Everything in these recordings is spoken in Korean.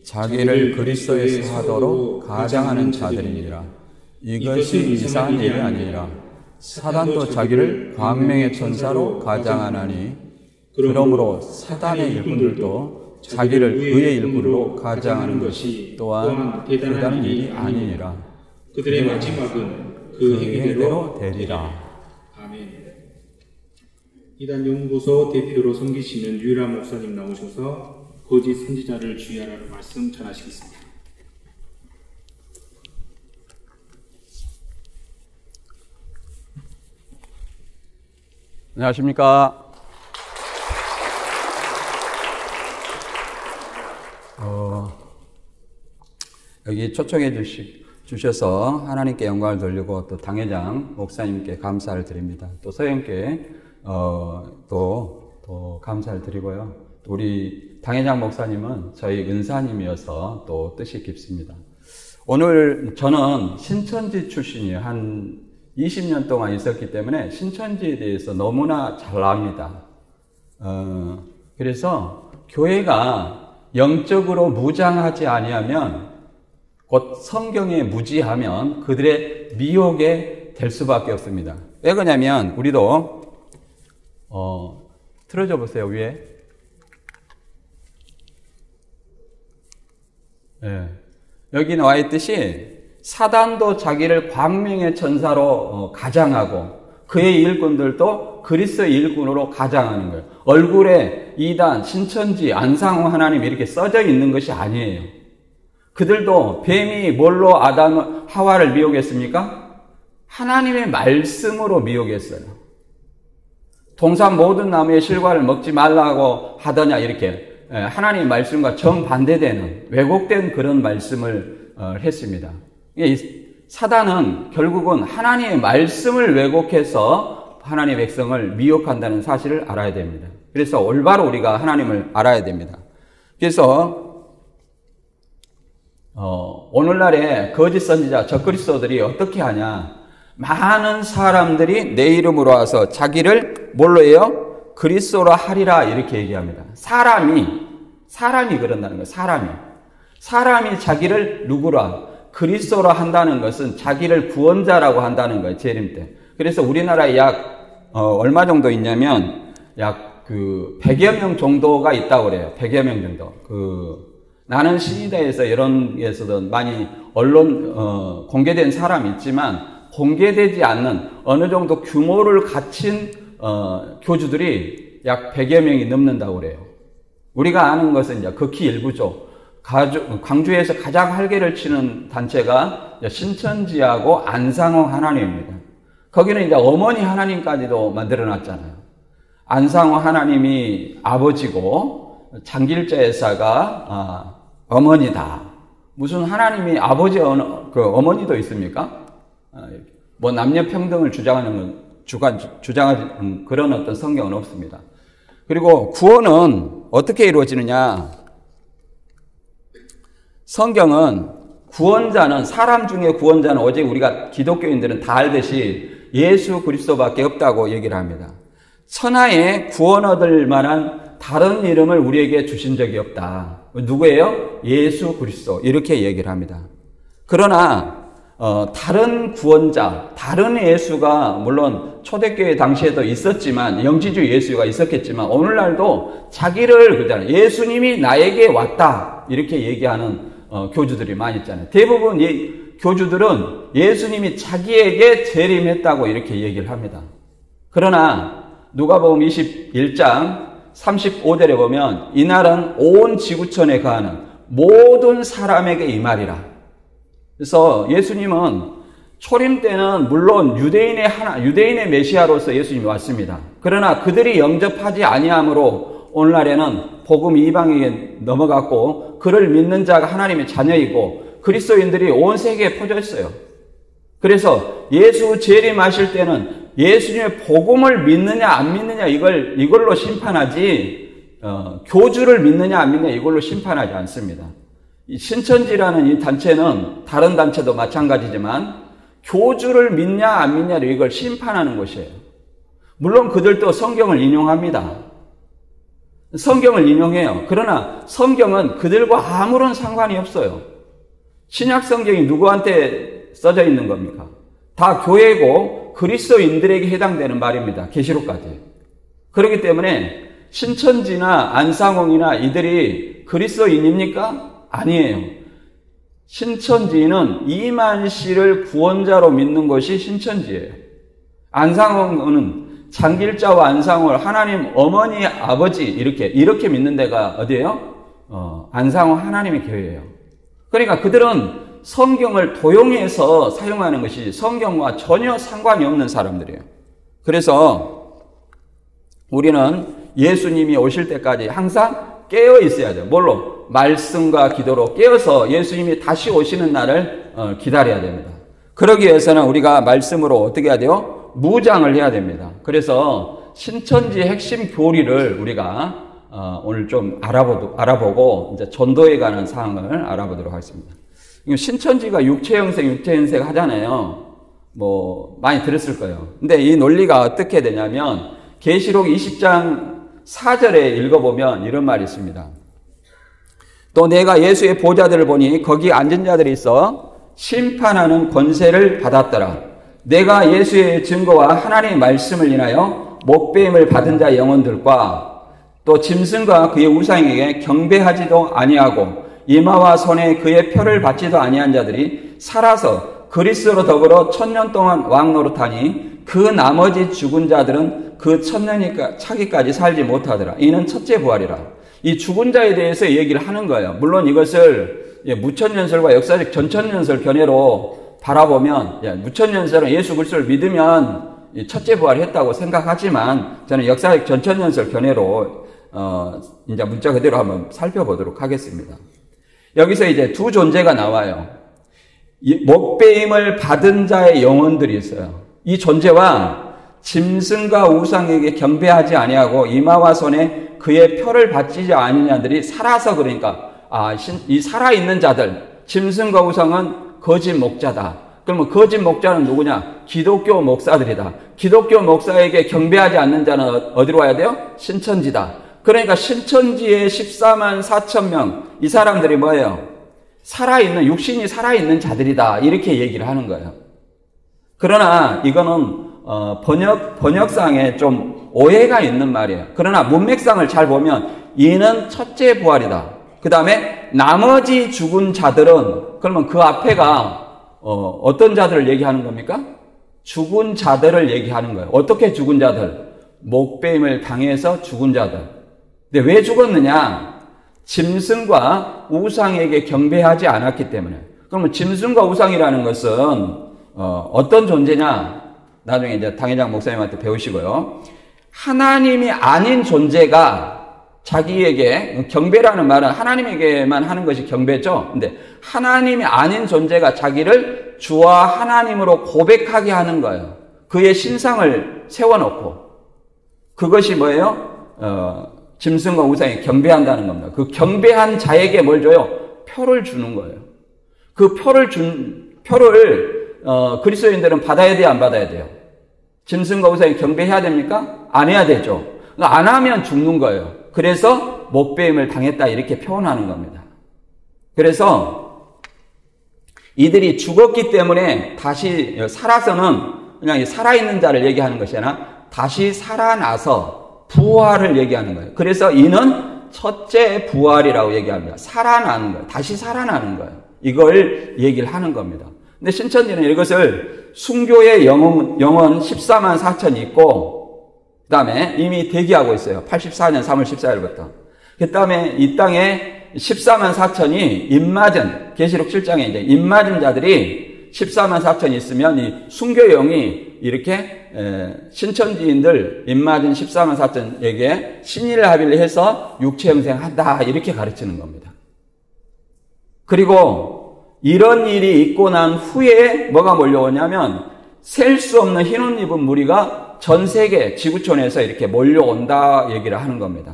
자기를 그리스도에서 하도록 가장하는 자들이니라. 이것이 이상한 일이 아니라 사단도 자기를 광명의 천사로 가장하나니 그러므로 사단의 일꾼들도 자기를 의의 일꾼으로 가장하는 것이 또한 대단한 일이 아니니라. 그들의 마지막은 그 행위대로 되리라. 아멘. 이단 연구소 대표로 섬기시는 유일한 목사님 나오셔서 거짓 선지자를 주의하라는 말씀 전하시겠습니다. 안녕하십니까. 여기 초청해 주셔서 하나님께 영광을 돌리고 또 당회장 목사님께 감사를 드립니다. 또 서영께 또 감사를 드리고요. 우리 당회장 목사님은 저희 은사님이어서 또 뜻이 깊습니다. 오늘 저는 신천지 출신이에요. 한 20년 동안 있었기 때문에 신천지에 대해서 너무나 잘 압니다. 그래서 교회가 영적으로 무장하지 아니하면 곧 성경에 무지하면 그들의 미혹에 될 수밖에 없습니다. 왜 그러냐면 우리도 틀어줘 보세요. 위에 여기 나와 있듯이 사단도 자기를 광명의 천사로 가장하고 그의 일꾼들도 그리스도의 일꾼으로 가장하는 거예요. 얼굴에 이단, 신천지, 안상호 하나님 이렇게 써져 있는 것이 아니에요. 그들도 뱀이 뭘로 하와를 미혹했습니까? 하나님의 말씀으로 미혹했어요. 동산 모든 나무의 실과를 먹지 말라고 하더냐 이렇게 하나님의 말씀과 정반대되는 왜곡된 그런 말씀을 했습니다. 사단은 결국은 하나님의 말씀을 왜곡해서 하나님의 백성을 미혹한다는 사실을 알아야 됩니다. 그래서 올바로 우리가 하나님을 알아야 됩니다. 그래서 오늘날의 거짓 선지자 적그리스도들이 어떻게 하냐? 많은 사람들이 내 이름으로 와서 자기를 뭘로 해요? 그리스도로 하리라 이렇게 얘기합니다. 사람이 그런다는 거예요. 사람이 자기를 누구라? 그리스도로 한다는 것은 자기를 구원자라고 한다는 거예요. 재림 때. 그래서 우리나라에 약 얼마 정도 있냐면 약 100여 명 정도가 있다고 그래요. 100여 명 정도. 나는 시대에서 이런 데서도 많이 언론 공개된 사람이 있지만 공개되지 않는 어느 정도 규모를 갖춘 교주들이 약 100여 명이 넘는다고 그래요. 우리가 아는 것은 이제 극히 일부죠. 광주에서 가장 활개를 치는 단체가 신천지하고 안상호 하나님입니다. 거기는 이제 어머니 하나님까지도 만들어 놨잖아요. 안상호 하나님이 아버지고 장길자 여사가 어머니다. 무슨 하나님이 아버지 어머니도 있습니까? 뭐 남녀 평등을 주장하는 그런 어떤 성경은 없습니다. 그리고 구원은 어떻게 이루어지느냐? 성경은 사람 중에 구원자는 오직 우리가 기독교인들은 다 알듯이 예수 그리스도밖에 없다고 얘기를 합니다. 천하에 구원 얻을 만한 다른 이름을 우리에게 주신 적이 없다. 누구예요? 예수 그리스도. 이렇게 얘기를 합니다. 그러나 다른 구원자, 다른 예수가 물론 초대교회 당시에도 있었지만 영지주의 예수가 있었겠지만 오늘날도 자기를 그러잖아요. 예수님이 나에게 왔다. 이렇게 얘기하는 교주들이 많이 있잖아요. 대부분 교주들은 예수님이 자기에게 재림했다고 이렇게 얘기를 합니다. 그러나 누가복음 21장 35절에 보면 이날은 온 지구촌에 거하는 모든 사람에게 임하리라. 그래서 예수님은 초림 때는 물론 유대인의 메시아로서 예수님이 왔습니다. 그러나 그들이 영접하지 아니함으로 오늘날에는 복음이 이방에게 넘어갔고 그를 믿는 자가 하나님의 자녀이고 그리스도인들이 온 세계에 퍼져 있어요. 그래서 예수 재림하실 때는 예수님의 복음을 믿느냐 안 믿느냐 이걸로 심판하지 교주를 믿느냐 안 믿느냐 이걸로 심판하지 않습니다. 이 신천지라는 이 단체는 다른 단체도 마찬가지지만 교주를 믿냐 안 믿냐로 이걸 심판하는 것이에요. 물론 그들도 성경을 인용합니다. 성경을 인용해요. 그러나 성경은 그들과 아무런 상관이 없어요. 신약 성경이 누구한테 써져 있는 겁니까? 다 교회고 그리스도인들에게 해당되는 말입니다. 계시록까지. 그렇기 때문에 신천지나 안상홍이나 이들이 그리스도인입니까? 아니에요. 신천지는 이만씨를 구원자로 믿는 것이 신천지예요. 안상홍은 장길자와 안상홍을 하나님 어머니 아버지 이렇게 믿는 데가 어디예요? 안상홍 하나님의 교회예요. 그러니까 그들은 성경을 도용해서 사용하는 것이 성경과 전혀 상관이 없는 사람들이에요. 그래서 우리는 예수님이 오실 때까지 항상 깨어 있어야 돼요. 뭘로? 말씀과 기도로 깨어서 예수님이 다시 오시는 날을 기다려야 됩니다. 그러기 위해서는 우리가 말씀으로 어떻게 해야 돼요? 무장을 해야 됩니다. 그래서 신천지의 핵심 교리를 우리가 오늘 좀 알아보고 이제 전도에 관한 사항을 알아보도록 하겠습니다. 신천지가 육체형색 하잖아요. 뭐 많이 들었을 거예요. 근데 이 논리가 어떻게 되냐면 계시록 20장 4절에 읽어보면 이런 말이 있습니다. 또 내가 예수의 보좌들을 보니 거기 앉은 자들이 있어 심판하는 권세를 받았더라. 내가 예수의 증거와 하나님의 말씀을 인하여 못배임을 받은 자의 영혼들과 또 짐승과 그의 우상에게 경배하지도 아니하고 이마와 손에 그의 표를 받지도 아니한 자들이 살아서 그리스도로 더불어 1000년 동안 왕노릇하니 그 나머지 죽은 자들은 그 1000년이 차기까지 살지 못하더라. 이는 첫째 부활이라. 이 죽은 자에 대해서 얘기를 하는 거예요. 물론 이것을 무천년설과 역사적 전천년설 견해로 바라보면 무천년설은 예수 그리스도를 믿으면 첫째 부활했다고 생각하지만 저는 역사적 전천년설 견해로 이제 문자 그대로 한번 살펴보도록 하겠습니다. 여기서 이제 두 존재가 나와요. 목배임을 받은 자의 영혼들이 있어요. 이 존재와 짐승과 우상에게 경배하지 아니하고 이마와 손에 그의 표를 받지 아니냐들이 살아서 그러니까 이 살아있는 자들 짐승과 우상은 거짓 목자다. 그러면 거짓 목자는 누구냐? 기독교 목사들이다. 기독교 목사에게 경배하지 않는 자는 어디로 와야 돼요? 신천지다. 그러니까 신천지의 14만 4천 명 이 사람들이 뭐예요? 살아있는 육신이 살아있는 자들이다. 이렇게 얘기를 하는 거예요. 그러나 이거는 번역상에 좀 오해가 있는 말이에요. 그러나 문맥상을 잘 보면 이는 첫째 부활이다. 그 다음에 나머지 죽은 자들은 그러면 그 앞에가 어떤 자들을 얘기하는 겁니까? 죽은 자들을 얘기하는 거예요. 어떻게 죽은 자들? 목배임을 당해서 죽은 자들. 근데 왜 죽었느냐? 짐승과 우상에게 경배하지 않았기 때문에. 그러면 짐승과 우상이라는 것은 어떤 존재냐? 나중에 이제 당회장 목사님한테 배우시고요. 하나님이 아닌 존재가 자기에게, 경배라는 말은 하나님에게만 하는 것이 경배죠. 근데 하나님이 아닌 존재가 자기를 주와 하나님으로 고백하게 하는 거예요. 그의 신상을 세워놓고. 그것이 뭐예요? 짐승과 우상에 경배한다는 겁니다. 그 경배한 자에게 뭘 줘요? 표를 주는 거예요. 그 표를 그리스도인들은 받아야 돼요, 안 받아야 돼요? 짐승과 우상에 경배해야 됩니까? 안 해야 되죠. 안 하면 죽는 거예요. 그래서 목배임을 당했다 이렇게 표현하는 겁니다. 그래서 이들이 죽었기 때문에 다시 살아서는 그냥 살아있는 자를 얘기하는 것이 아니라 다시 살아나서 부활을 얘기하는 거예요. 그래서 이는 첫째 부활이라고 얘기합니다. 살아나는 거예요. 다시 살아나는 거예요. 이걸 얘기를 하는 겁니다. 근데 신천지는 이것을 순교의 영혼 14만 4천이 있고 그 다음에 이미 대기하고 있어요. 84년 3월 14일부터. 그 다음에 이 땅에 14만 4천이 입맞은, 계시록 7장에 이제 입맞은 자들이 14만 4천이 있으면 이 순교영이 이렇게 신천지인들 입맞은 14만 4천에게 신일합의를 해서 육체형생 한다 이렇게 가르치는 겁니다. 그리고 이런 일이 있고 난 후에 뭐가 몰려오냐면 셀 수 없는 흰옷 입은 무리가 전 세계 지구촌에서 이렇게 몰려온다 얘기를 하는 겁니다.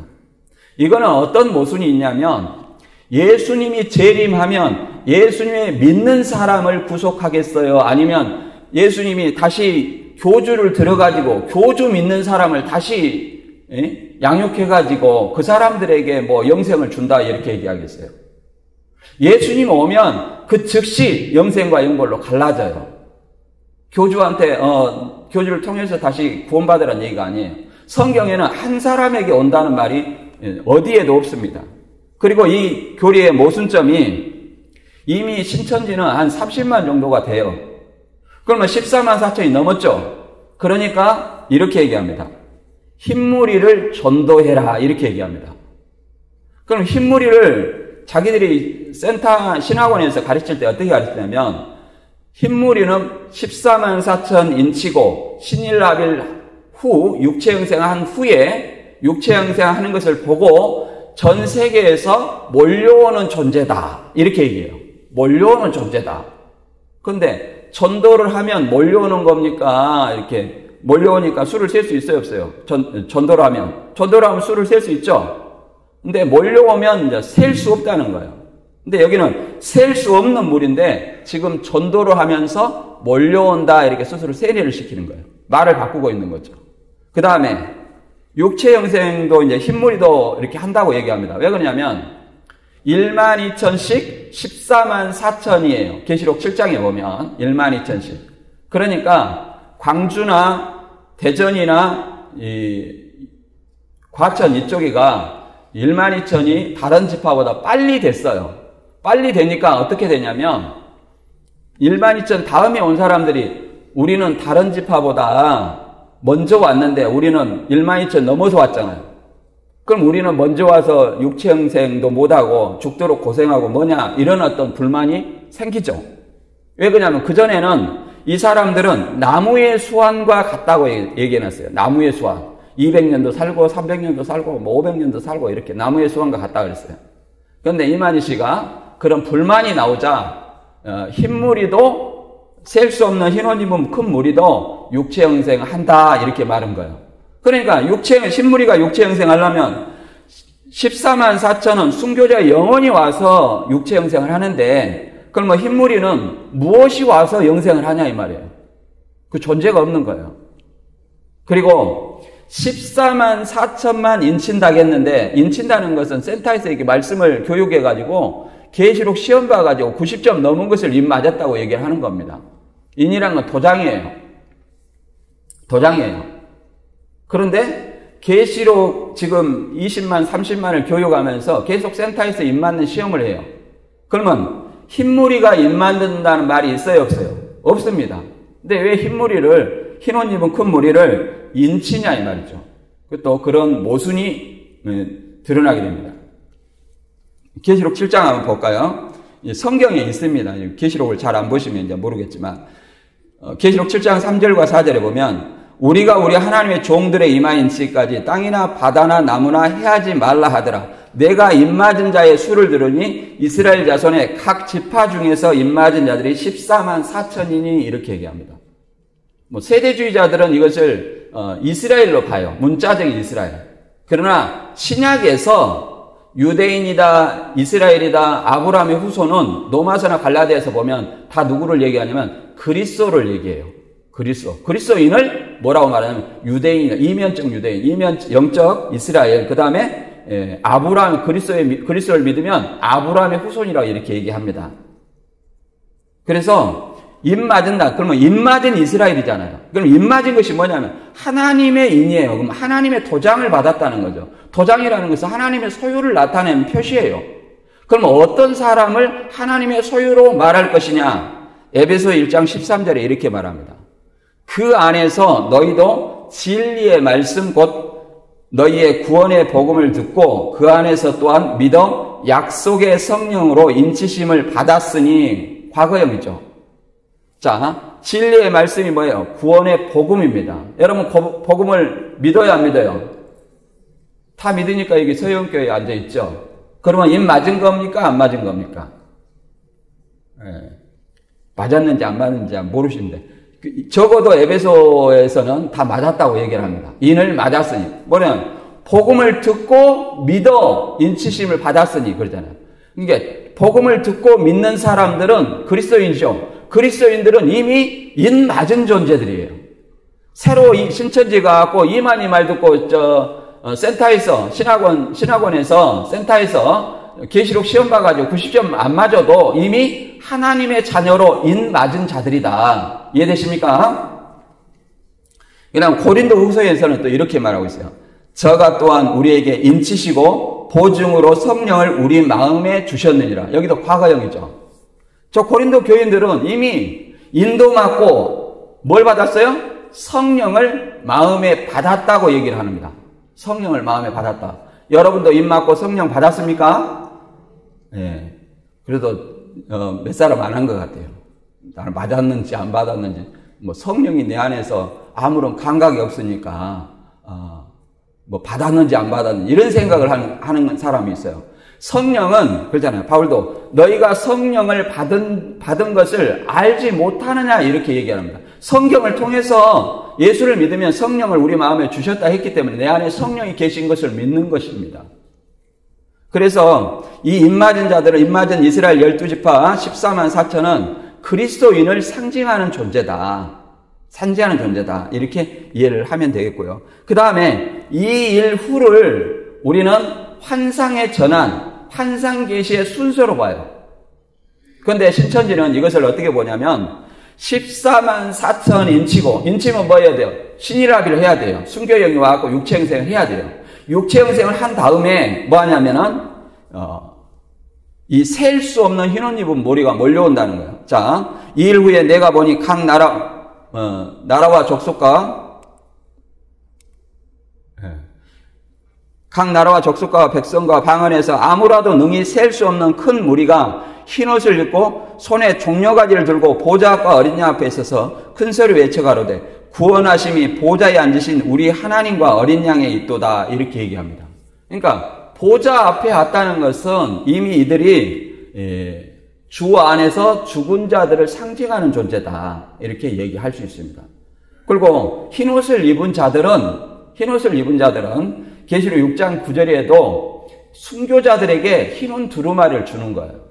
이거는 어떤 모순이 있냐면 예수님이 재림하면 예수님의 믿는 사람을 구속하겠어요? 아니면 예수님이 다시 교주를 들어가지고 교주 믿는 사람을 다시 양육해가지고 그 사람들에게 뭐 영생을 준다 이렇게 얘기하겠어요? 예수님 오면 그 즉시 영생과 영벌로 갈라져요. 교주한테 교주를 통해서 다시 구원받으라는 얘기가 아니에요. 성경에는 한 사람에게 온다는 말이 어디에도 없습니다. 그리고 이 교리의 모순점이 이미 신천지는 한 30만 정도가 돼요. 그러면 14만 4천이 넘었죠. 그러니까 이렇게 얘기합니다. 흰무리를 전도해라 이렇게 얘기합니다. 그럼 흰무리를 자기들이 센터 신학원에서 가르칠 때 어떻게 가르치냐면 흰무리는 14만 4천 인치고 신일라빌 후 육체영생한 후에 육체영생하는 것을 보고 전 세계에서 몰려오는 존재다 이렇게 얘기해요. 몰려오는 존재다. 그런데 전도를 하면 몰려오는 겁니까? 이렇게 몰려오니까 수를 셀 수 있어요, 없어요? 전도를 하면 수를 셀 수 있죠. 근데 몰려오면 이제 셀 수 없다는 거예요. 근데 여기는 셀 수 없는 물인데 지금 전도를 하면서 몰려온다 이렇게 스스로 세뇌를 시키는 거예요. 말을 바꾸고 있는 거죠. 그 다음에 육체 영생도 이제 흰무리도 이렇게 한다고 얘기합니다. 왜 그러냐면 1만 2천씩 14만 4천이에요. 계시록 7장에 보면 1만 2천씩. 그러니까 광주나 대전이나 과천 이쪽이가 1만 2천이 다른 지파보다 빨리 됐어요. 빨리 되니까 어떻게 되냐면 1만 2천 다음에 온 사람들이 우리는 다른 지파보다 먼저 왔는데 우리는 1만 2천 넘어서 왔잖아요. 그럼 우리는 먼저 와서 육체형생도 못하고 죽도록 고생하고 뭐냐 이런 어떤 불만이 생기죠. 왜 그러냐면 그전에는 이 사람들은 나무의 수완과 같다고 얘기해놨어요. 나무의 수완. 200년도 살고 300년도 살고 뭐 500년도 살고 이렇게 나무의 수완과 같다 그랬어요. 그런데 이만희 씨가 그런 불만이 나오자 흰무리도 셀 수 없는 흰옷 입은 큰 무리도 육체형생 한다 이렇게 말한 거예요. 그러니까 흰무리가 육체형생 하려면 14만 4천은 순교자 영혼이 와서 육체형생을 하는데 그럼 흰무리는 무엇이 와서 영생을 하냐 이 말이에요. 그 존재가 없는 거예요. 그리고 14만 4천만 인친다겠는데 인친다는 것은 센터에서 이렇게 말씀을 교육해가지고 계시록 시험 봐가지고 90점 넘은 것을 인 맞았다고 얘기를 하는 겁니다. 인이란 건 도장이에요. 도장이에요. 그런데 계시록 지금 20만 30만을 교육하면서 계속 센터에서 인 맞는 시험을 해요. 그러면 흰무리가 인 맞는다는 말이 있어요 없어요? 없습니다. 근데 왜 흰무리를 흰옷 입은 큰 무리를 인치냐 이 말이죠. 또 그런 모순이 드러나게 됩니다. 계시록 7장 한번 볼까요? 성경에 있습니다. 계시록을 잘 안 보시면 이제 모르겠지만 계시록 7장 3절과 4절에 보면 우리가 우리 하나님의 종들의 이마인치까지 땅이나 바다나 나무나 해하지 말라 하더라. 내가 입맞은 자의 수를 들으니 이스라엘 자손의 각 지파 중에서 입맞은 자들이 14만 4천이니 이렇게 얘기합니다. 뭐 세대주의자들은 이것을 이스라엘로 봐요. 문자적인 이스라엘. 그러나 신약에서 유대인이다, 이스라엘이다, 아브라함의 후손은 로마서나 갈라디아에서 보면 다 누구를 얘기하냐면 그리스도를 얘기해요. 그리스도인을 뭐라고 말하냐면 유대인, 이면적 유대인, 영적 이스라엘, 그 다음에 아브라함, 그리스도를 믿으면 아브라함의 후손이라고 이렇게 얘기합니다. 그래서 입맞은다. 그러면 입맞은 이스라엘이잖아요. 그럼 입맞은 것이 뭐냐면 하나님의 인이에요. 그럼 하나님의 도장을 받았다는 거죠. 도장이라는 것은 하나님의 소유를 나타내는 표시예요. 그럼 어떤 사람을 하나님의 소유로 말할 것이냐? 에베소 1장 13절에 이렇게 말합니다. 그 안에서 너희도 진리의 말씀 곧 너희의 구원의 복음을 듣고 그 안에서 또한 믿어 약속의 성령으로 인치심을 받았으니 과거형이죠. 자, 진리의 말씀이 뭐예요? 구원의 복음입니다. 여러분 복음을 믿어야 안 믿어요? 다 믿으니까 여기 서영교회에 앉아있죠. 그러면 입 맞은 겁니까? 안 맞은 겁니까? 맞았는지 안 맞았는지 모르시는데 적어도 에베소에서는 다 맞았다고 얘기를 합니다. 인을 맞았으니 뭐냐면 복음을 듣고 믿어 인치심을 받았으니 그러잖아요. 그러니까 복음을 듣고 믿는 사람들은 그리스도인이죠. 그리스도인들은 이미 인 맞은 존재들이에요. 새로 이 신천지 가고 이만희 말 듣고 센터에서, 신학원에서, 센터에서 계시록 시험 봐가지고 90점 안 맞아도 이미 하나님의 자녀로 인맞은 자들이다. 이해되십니까? 그 다음 고린도 후서에서는 또 이렇게 말하고 있어요. 저가 또한 우리에게 인치시고 보증으로 성령을 우리 마음에 주셨느니라. 여기도 과거형이죠. 저 고린도 교인들은 이미 인도받고 뭘 받았어요? 성령을 마음에 받았다고 얘기를 합니다. 성령을 마음에 받았다. 여러분도 임 맞고 성령 받았습니까? 예. 그래도 몇 사람 안 한 것 같아요. 나는 받았는지 안 받았는지. 뭐 성령이 내 안에서 아무런 감각이 없으니까 뭐 받았는지 안 받았는지 이런 생각을 하는 사람이 있어요. 성령은 그러잖아요. 바울도 너희가 성령을 받은 것을 알지 못하느냐 이렇게 얘기합니다. 성경을 통해서 예수를 믿으면 성령을 우리 마음에 주셨다 했기 때문에 내 안에 성령이 계신 것을 믿는 것입니다. 그래서 이 입맞은 자들은 입맞은 이스라엘 12지파 14만 4천은 그리스도인을 상징하는 존재다. 상징하는 존재다. 이렇게 이해를 하면 되겠고요. 그 다음에 이 일 후를 우리는 환상의 전환, 환상 계시의 순서로 봐요. 그런데 신천지는 이것을 어떻게 보냐면 14만 4천 인치고, 인치면 뭐 해야 돼요? 신일합의를 해야 돼요. 순교형이 와갖고 육체형생을 해야 돼요. 육체형생을 한 다음에 뭐 하냐면은 이 셀 수 없는 흰 옷 입은 무리가 몰려온다는 거예요. 자, 이 일 후에 내가 보니 각 나라와 족속과 백성과 방언에서 아무라도 능히 셀 수 없는 큰 무리가 흰옷을 입고 손에 종려가지를 들고 보좌 앞과 어린 양 앞에 있어서 큰 소리 외쳐 가로되 구원하심이 보좌에 앉으신 우리 하나님과 어린 양에 있도다. 이렇게 얘기합니다. 그러니까 보좌 앞에 왔다는 것은 이미 이들이 주 안에서 죽은 자들을 상징하는 존재다. 이렇게 얘기할 수 있습니다. 그리고 흰옷을 입은 자들은 계시록 6장 9절에도 순교자들에게 흰 두루마리를 주는 거예요.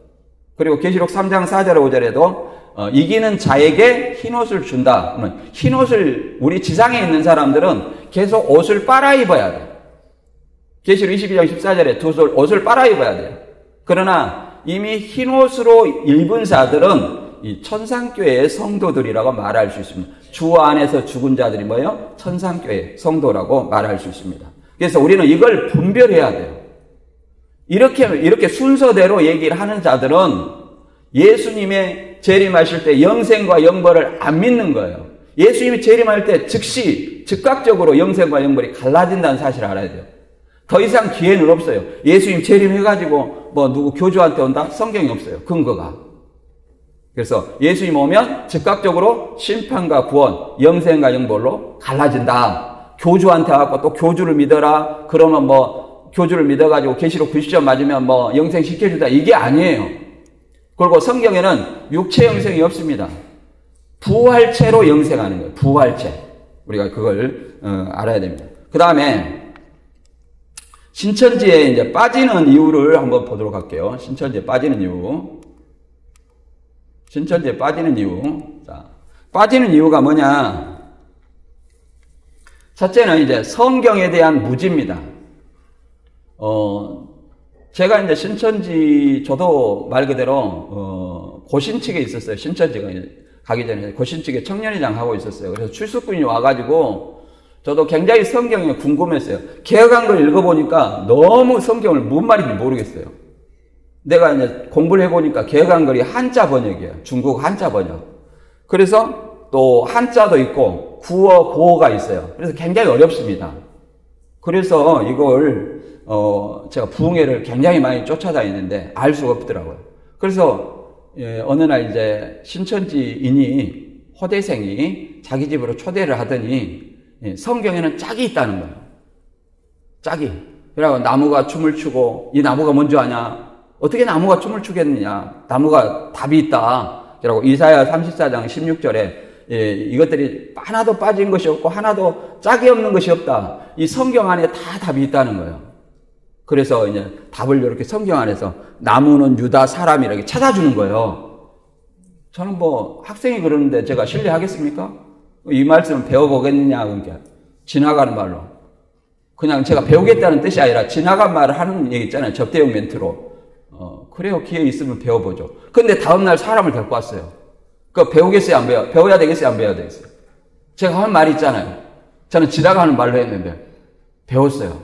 그리고 계시록 3장 4절 5절에도 이기는 자에게 흰옷을 준다. 그러면 흰옷을 우리 지상에 있는 사람들은 계속 옷을 빨아 입어야 돼요. 계시록 22장 14절에 두 옷을 빨아 입어야 돼요. 그러나 이미 흰옷으로 입은 자들은 이 천상교회의 성도들이라고 말할 수 있습니다. 주 안에서 죽은 자들이 뭐예요? 천상교회 성도라고 말할 수 있습니다. 그래서 우리는 이걸 분별해야 돼요. 이렇게 순서대로 얘기를 하는 자들은 예수님의 재림하실 때 영생과 영벌을 안 믿는 거예요. 예수님이 재림할 때 즉각적으로 영생과 영벌이 갈라진다는 사실을 알아야 돼요. 더 이상 기회는 없어요. 예수님 재림해가지고 뭐 누구 교주한테 온다? 성경이 없어요. 근거가. 그래서 예수님 오면 즉각적으로 심판과 구원, 영생과 영벌로 갈라진다. 교주한테 와서 또 교주를 믿어라. 그러면 뭐 교주를 믿어가지고 계시록 90점 맞으면 뭐 영생 시켜주다. 이게 아니에요. 그리고 성경에는 육체 영생이 없습니다. 부활체로 영생하는 거예요. 부활체. 우리가 그걸 알아야 됩니다. 그 다음에 신천지에 이제 빠지는 이유를 한번 보도록 할게요. 신천지에 빠지는 이유. 자, 빠지는 이유가 뭐냐? 첫째는 이제 성경에 대한 무지입니다. 제가 이제 신천지, 저도 말 그대로, 고신측에 있었어요. 신천지가 가기 전에 고신측에 청년회장 하고 있었어요. 그래서 출석군이 와가지고, 저도 굉장히 성경이 궁금했어요. 개혁한걸 읽어보니까 너무 성경을 무슨 말인지 모르겠어요. 내가 이제 공부를 해보니까 개혁한글이 한자 번역이에요. 중국 한자 번역. 그래서 또 한자도 있고 구어, 고어가 있어요. 그래서 굉장히 어렵습니다. 그래서 이걸 제가 부흥회를 굉장히 많이 쫓아다니는데 알 수가 없더라고요. 그래서 어느 날 이제 신천지인이 호대생이 자기 집으로 초대를 하더니 성경에는 짝이 있다는 거예요. 짝이. 그래서 나무가 춤을 추고 이 나무가 뭔지 아냐? 어떻게 나무가 춤을 추겠느냐? 나무가 답이 있다. 그리고 이사야 34장 16절에 이것들이 하나도 빠진 것이 없고 하나도 짝이 없는 것이 없다. 이 성경 안에 다 답이 있다는 거예요. 그래서 이제 답을 이렇게 성경 안에서 나무는 유다 사람이라고 찾아주는 거예요. 저는 뭐 학생이 그러는데 제가 신뢰하겠습니까? 이 말씀을 배워보겠느냐, 그러니까 지나가는 말로. 그냥 제가 배우겠다는 뜻이 아니라 지나간 말을 하는 얘기 있잖아요. 접대용 멘트로. 그래요. 기회 있으면 배워보죠. 근데 다음날 사람을 데리고 왔어요. 그거 배우겠어요? 안 배워요? 배워야 되겠어요? 안 배워야 되겠어요? 제가 하는 말이 있잖아요. 저는 지나가는 말로 했는데 배웠어요.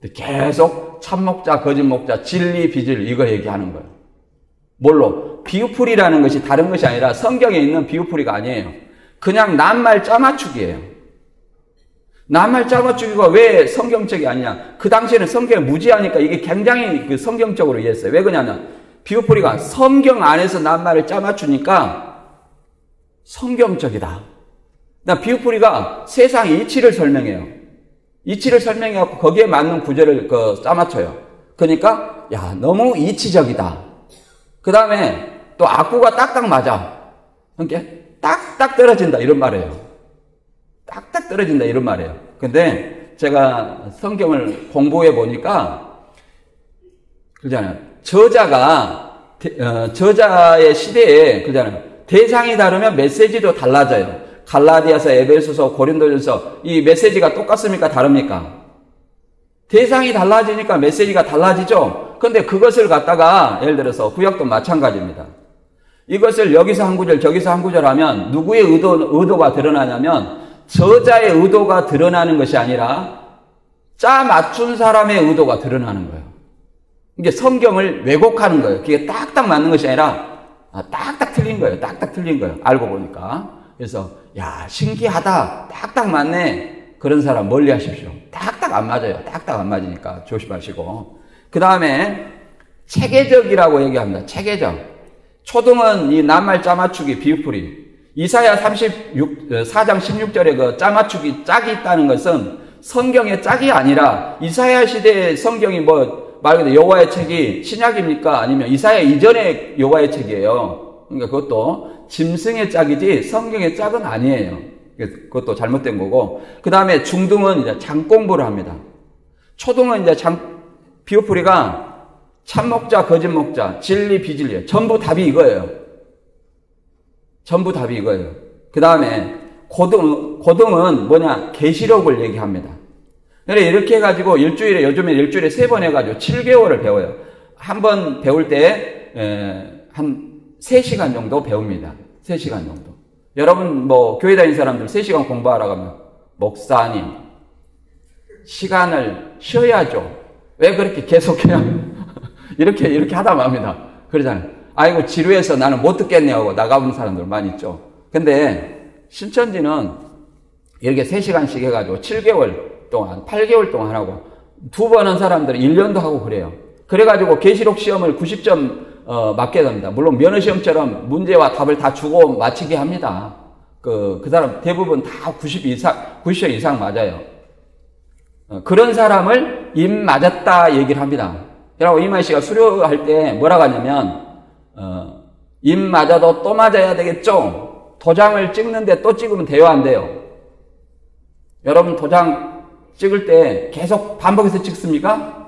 근데 계속 참 먹자, 거짓 먹자, 진리, 비질 이거 얘기하는 거예요. 뭘로? 비유풀이라는 것이 다른 것이 아니라 성경에 있는 비유풀이가 아니에요. 그냥 낱말 짜맞추기예요. 낱말 짜맞추기가 왜 성경적이 아니냐? 그 당시에는 성경이 무지하니까 이게 굉장히 그 성경적으로 이해했어요. 왜 그러냐면 비유풀이가 성경 안에서 낱말을 짜맞추니까 성경적이다. 비유풀이가 세상의 이치를 설명해요. 이치를 설명해갖고 거기에 맞는 구절을 짜맞춰요. 그러니까 야 너무 이치적이다. 그 다음에 또 악구가 딱딱 맞아. 그러니까 딱딱 떨어진다 이런 말이에요. 딱딱 떨어진다 이런 말이에요. 근데 제가 성경을 공부해 보니까 그러잖아요. 저자의 시대에 그러잖아요. 대상이 다르면 메시지도 달라져요. 갈라디아서, 에베소서, 고린도전서 이 메시지가 똑같습니까? 다릅니까? 대상이 달라지니까 메시지가 달라지죠. 근데 그것을 갖다가 예를 들어서 구약도 마찬가지입니다. 이것을 여기서 한 구절 저기서 한 구절 하면 누구의 의도가 드러나냐면 저자의 의도가 드러나는 것이 아니라 짜 맞춘 사람의 의도가 드러나는 거예요. 이게 성경을 왜곡하는 거예요. 그게 딱딱 맞는 것이 아니라 딱딱 틀린 거예요. 딱딱 틀린 거예요. 알고 보니까. 그래서 야 신기하다. 딱딱 맞네. 그런 사람 멀리 하십시오. 딱딱 안 맞아요. 딱딱 안 맞으니까 조심하시고. 그 다음에 체계적이라고 얘기합니다. 체계적. 초등은 이 낱말 짜맞추기 비유풀이. 이사야 4장 16절에 그 짜맞추기 짝이 있다는 것은 성경의 짝이 아니라 이사야 시대의 성경이 말 그대로 여호와의 책이 신약입니까? 아니면 이사야 이전의 여호와의 책이에요. 그러니까 그것도 짐승의 짝이지 성경의 짝은 아니에요. 그것도 잘못된 거고. 그 다음에 중등은 이제 장공부를 합니다. 초등은 이제 비유풀이가 참 먹자, 거짓 먹자, 진리, 비진리. 전부 답이 이거예요. 전부 답이 이거예요. 그 다음에 고등은 뭐냐? 계시록을 얘기합니다. 그래 이렇게 해가지고 요즘에 일주일에 3번 해가지고 7개월을 배워요. 한 번 배울 때 한 3시간 정도 배웁니다. 3시간 정도. 여러분 교회 다니는 사람들 3시간 공부하라고 하면 목사님 시간을 쉬어야죠. 왜 그렇게 계속해요? 이렇게 하다 맙니다. 그러잖아요. 아이고 지루해서 나는 못 듣겠네 하고 나가본 사람들 많이 있죠. 근데 신천지는 이렇게 3시간씩 해가지고 7개월 동안 8개월 동안 하고 2번 한 사람들은 1년도 하고 그래요. 그래가지고 계시록 시험을 90점 맞게 됩니다. 물론 면허시험처럼 문제와 답을 다 주고 마치게 합니다. 그 사람 대부분 다 90점 이상 맞아요. 그런 사람을 임 맞았다 얘기를 합니다. 그리고 이만희 씨가 수료할 때 뭐라고 하냐면 임 맞아도 또 맞아야 되겠죠? 도장을 찍는데 또 찍으면 돼요? 안 돼요? 여러분 도장 찍을 때 계속 반복해서 찍습니까?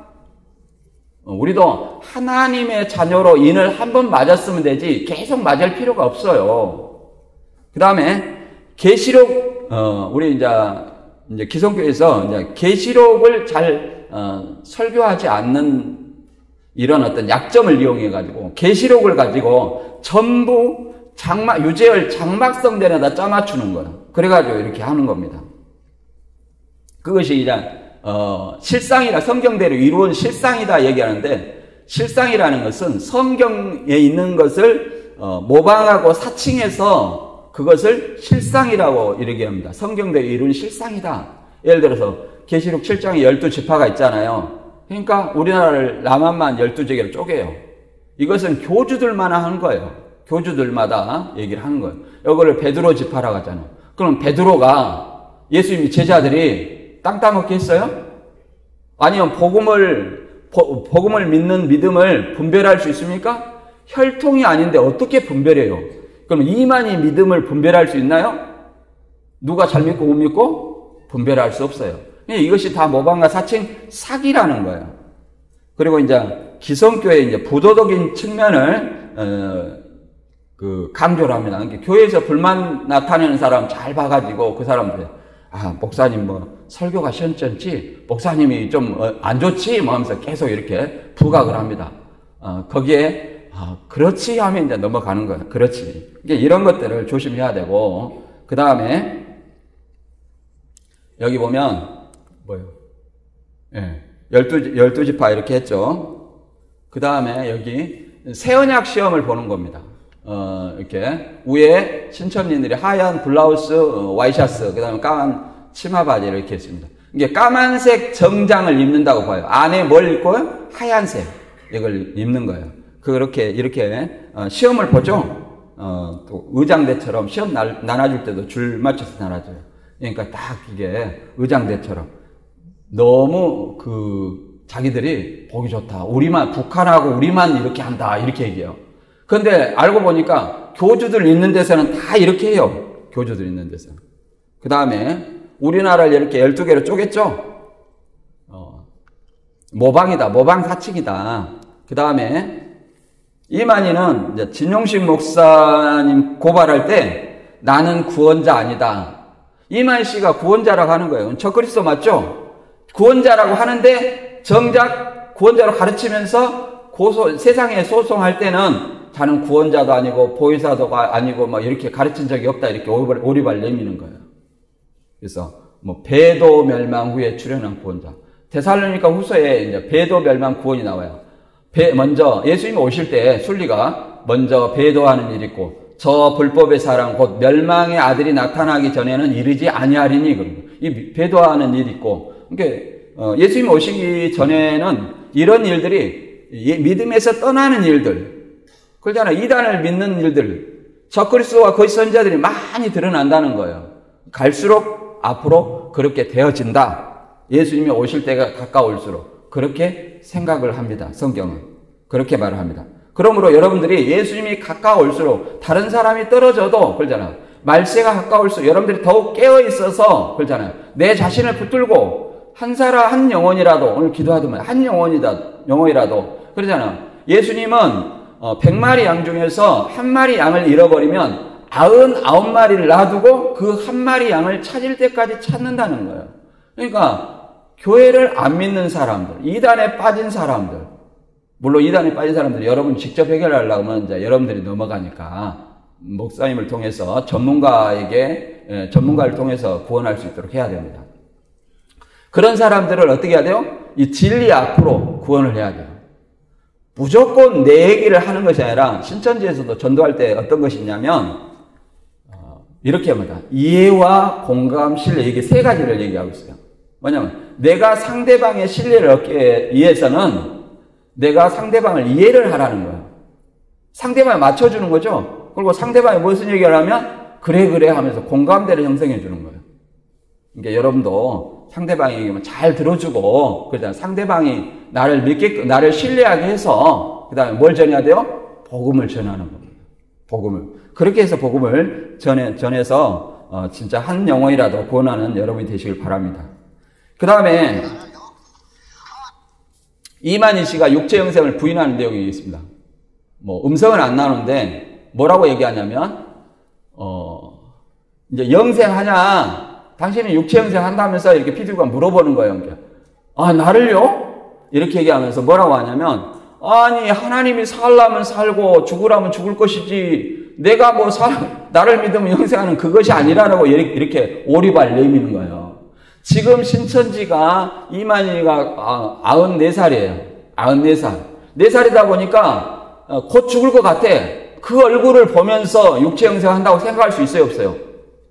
우리도 하나님의 자녀로 인을 한 번 맞았으면 되지 계속 맞을 필요가 없어요. 그 다음에 계시록 우리 이제 기성교에서 이제 계시록을 잘 설교하지 않는 이런 어떤 약점을 이용해 가지고 계시록을 가지고 전부 유재열 장막성전에다 짜맞추는 거예요. 그래가지고 이렇게 하는 겁니다. 그것이 이제 실상이라 성경대로 이루어진 실상이다 얘기하는데 실상이라는 것은 성경에 있는 것을 모방하고 사칭해서 그것을 실상이라고 이렇게 합니다. 성경대로 이루어진 실상이다. 예를 들어서 계시록 7장에 12지파가 있잖아요. 그러니까 우리나라를 남한만 12지파로 쪼개요. 이것은 교주들만 하는 거예요. 교주들마다 얘기를 하는 거예요. 이거를 베드로 지파라고 하잖아요. 그럼 베드로가 예수님이 제자들이 땅 따먹게 했어요? 아니면 복음을 믿는 믿음을 분별할 수 있습니까? 혈통이 아닌데 어떻게 분별해요? 그럼 이만희 믿음을 분별할 수 있나요? 누가 잘 믿고 못 믿고? 분별할 수 없어요. 이것이 다 모방과 사칭 사기라는 거예요. 그리고 이제 기성교회의 이제 부도덕인 측면을 강조를 합니다. 그러니까 교회에서 불만 나타내는 사람 잘 봐가지고 그 사람들 목사님 뭐 설교가 시원찮지? 목사님이 좀 안 좋지? 뭐 하면서 계속 이렇게 부각을 합니다. 거기에 그렇지 하면 이제 넘어가는 거예요. 그렇지. 이런 것들을 조심해야 되고, 그 다음에 여기 보면 뭐예요? 12지파 이렇게 했죠. 그 다음에 여기 새 언약 시험을 보는 겁니다. 이렇게 위에 신천지들이 하얀 블라우스, 와이셔츠, 그 다음에 까만 치마 바지 이렇게 했습니다. 이게 까만색 정장을 입는다고 봐요. 안에 뭘 입고요? 하얀색 이걸 입는 거예요. 그렇게 이렇게 시험을 보죠. 또 의장대처럼 시험 나눠줄 때도 줄 맞춰서 나눠줘요. 그러니까 딱 이게 의장대처럼 너무 자기들이 보기 좋다. 북한하고 우리만 이렇게 한다. 이렇게 얘기해요. 근데 알고 보니까 교주들 있는 데서는 다 이렇게 해요. 교주들 있는 데서는. 그 다음에 우리나라를 이렇게 12개로 쪼갰죠? 모방이다. 모방 사칙이다. 그 다음에 이만희는 이제 진용식 목사님 고발할 때 나는 구원자 아니다. 이만희 씨가 구원자라고 하는 거예요. 저 그리스도 맞죠? 구원자라고 하는데 정작 구원자로 가르치면서 세상에 소송할 때는 자는 구원자도 아니고 보혜사도 아니고 막 이렇게 가르친 적이 없다. 이렇게 오리발 내미는 거예요. 그래서 뭐 배도 멸망 후에 출현한 구원자. 데살로니가 후서에 이제 배도 멸망 구원이 나와요. 먼저 예수님이 오실 때 순리가 먼저 배도하는 일이 있고 저 불법의 사랑 곧 멸망의 아들이 나타나기 전에는 이르지 아니하리니 그러고 이 배도하는 일이 있고 그러니까 예수님이 오시기 전에는 이런 일들이 믿음에서 떠나는 일들 그러잖아요. 이단을 믿는 일들 적그리스도와 거짓 선지자들이 많이 드러난다는 거예요. 갈수록 앞으로 그렇게 되어진다. 예수님이 오실 때가 가까울수록 그렇게 생각을 합니다. 성경은 그렇게 말을 합니다. 그러므로 여러분들이 예수님이 가까울수록 다른 사람이 떨어져도 그러잖아요. 말세가 가까울수록 여러분들이 더욱 깨어있어서 그러잖아요. 내 자신을 붙들고 한 영혼이라도 오늘 기도하더만 한 영혼이라도 그러잖아요. 예수님은 100마리 양 중에서 한 마리 양을 잃어버리면 99마리를 놔두고 그 한 마리 양을 찾을 때까지 찾는다는 거예요. 그러니까 교회를 안 믿는 사람들, 이단에 빠진 사람들, 물론 이단에 빠진 사람들 여러분 직접 해결하려고 하면 이제 여러분들이 넘어가니까 목사님을 통해서 전문가를 통해서 구원할 수 있도록 해야 됩니다. 그런 사람들을 어떻게 해야 돼요? 이 진리 앞으로 구원을 해야 돼요. 무조건 내 얘기를 하는 것이 아니라 신천지에서도 전도할 때 어떤 것이 있냐면 이렇게 합니다. 이해와 공감, 신뢰 이게 세 가지를 얘기하고 있어요. 뭐냐면 내가 상대방의 신뢰를 얻기 위해서는 내가 상대방을 이해를 하라는 거예요. 상대방을 맞춰주는 거죠. 그리고 상대방이 무슨 얘기를 하면 그래 하면서 공감대를 형성해 주는 거예요. 그러니까 여러분도 상대방이 얘기하면 잘 들어주고 그러잖아요. 상대방이 나를 신뢰하게 해서 그 다음에 뭘 전해야 돼요? 복음을 전하는 겁니다. 복음을. 그렇게 해서 복음을 전해서 진짜 한 영혼이라도 구원하는 여러분이 되시길 바랍니다. 그 다음에 이만희 씨가 육체 영생을 부인하는 내용이 있습니다. 뭐 음성은 안 나오는데 뭐라고 얘기하냐면 이제 영생하냐? 당신은 육체 영생한다면서 이렇게 피디가 물어보는 거예요. 나를요? 이렇게 얘기하면서 뭐라고 하냐면 아니 하나님이 살라면 살고 죽으라면 죽을 것이지 내가 나를 믿으면 영생하는 그것이 아니라고 이렇게 오리발 내미는 거예요. 지금 신천지가 이만희가 94살이에요. 94살. 4살이다 보니까 곧 죽을 것 같아. 그 얼굴을 보면서 육체 영생한다고 생각할 수 있어요? 없어요?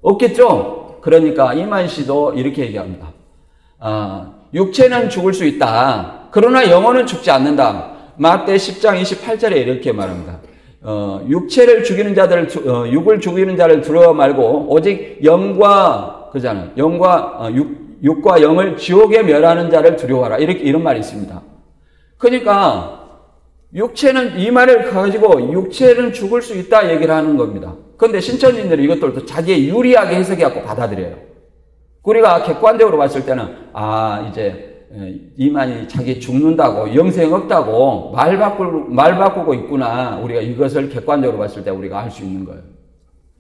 없겠죠? 그러니까 이만희 씨도 이렇게 얘기합니다. 육체는 죽을 수 있다. 그러나 영혼은 죽지 않는다. 마태 10장 28절에 이렇게 말합니다. 육을 죽이는 자를 두려워 말고 오직 영과 그잖아요. 육과 영을 지옥에 멸하는 자를 두려워하라. 이런 말이 있습니다. 그러니까 육체는 이 말을 가지고 육체는 죽을 수 있다 얘기를 하는 겁니다. 그런데 신천지인들이 이것들을 또 자기의 유리하게 해석해갖고 받아들여요. 우리가 객관적으로 봤을 때는 이제 이만희 자기 죽는다고 영생 없다고 말 바꾸고 있구나. 우리가 이것을 객관적으로 봤을 때 우리가 알 수 있는 거예요.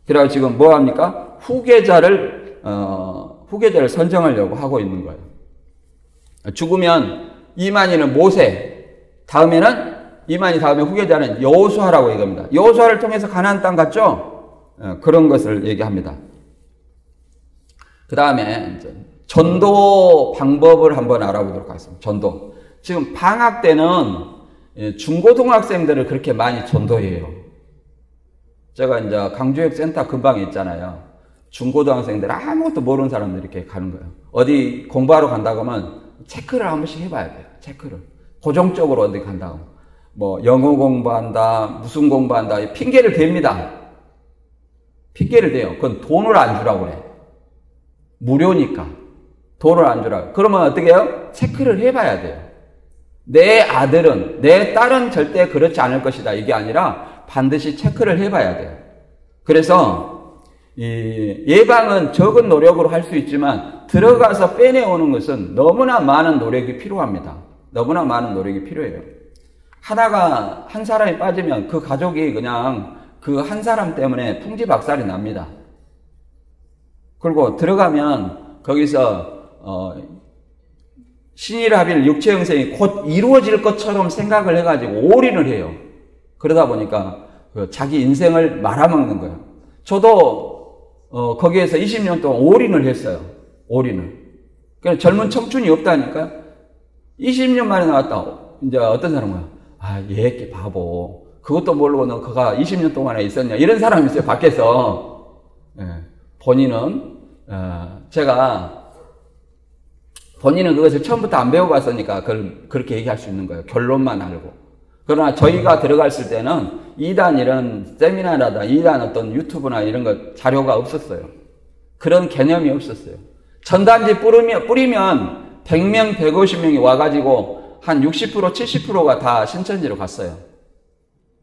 그래서 지금 뭐 합니까? 후계자를 후계자를 선정하려고 하고 있는 거예요. 죽으면 이만희는 모세, 이만희 다음에 후계자는 여호수아라고 얘기합니다. 여호수아를 통해서 가나안 땅 갔죠? 그런 것을 얘기합니다. 그 다음에 전도 방법을 한번 알아보도록 하겠습니다. 전도. 지금 방학 때는 중고등학생들을 그렇게 많이 전도해요. 제가 이제 강주역센터 근방에 있잖아요. 중고등학생들 아무것도 모르는 사람들이 이렇게 가는 거예요. 어디 공부하러 간다고 하면 체크를 한 번씩 해봐야 돼요. 체크를. 고정적으로 어디 간다고. 뭐 영어 공부한다, 무슨 공부한다, 핑계를 댑니다. 핑계를 대요. 그건 돈을 안 주라고 그래. 무료니까. 돈을 안 주라고. 그러면 어떻게 해요? 체크를 해봐야 돼요. 내 아들은, 내 딸은 절대 그렇지 않을 것이다. 이게 아니라 반드시 체크를 해봐야 돼요. 그래서 이 예방은 적은 노력으로 할 수 있지만 들어가서 빼내오는 것은 너무나 많은 노력이 필요합니다. 너무나 많은 노력이 필요해요. 한 사람이 빠지면 그 가족이 그냥 그 한 사람 때문에 풍지박살이 납니다. 그리고 들어가면 거기서 신일합일 육체 형성이 곧 이루어질 것처럼 생각을 해가지고 올인을 해요. 그러다 보니까 자기 인생을 말아먹는 거예요. 저도 거기에서 20년 동안 올인을 했어요. 올인을. 그냥 젊은 청춘이 없다니까. 20년 만에 나왔다. 이제 어떤 사람은 얘 바보. 그것도 모르고 너 그가 20년 동안에 있었냐. 이런 사람이 있어요. 밖에서. 본인은 본인은 그것을 처음부터 안 배워봤으니까 그렇게 얘기할 수 있는 거예요. 결론만 알고. 그러나 저희가 들어갔을 때는 2단 이런 세미나라다 2단 어떤 유튜브나 이런 거 자료가 없었어요. 그런 개념이 없었어요. 전단지 뿌리면 100명, 150명이 와가지고 한 60%, 70%가 다 신천지로 갔어요.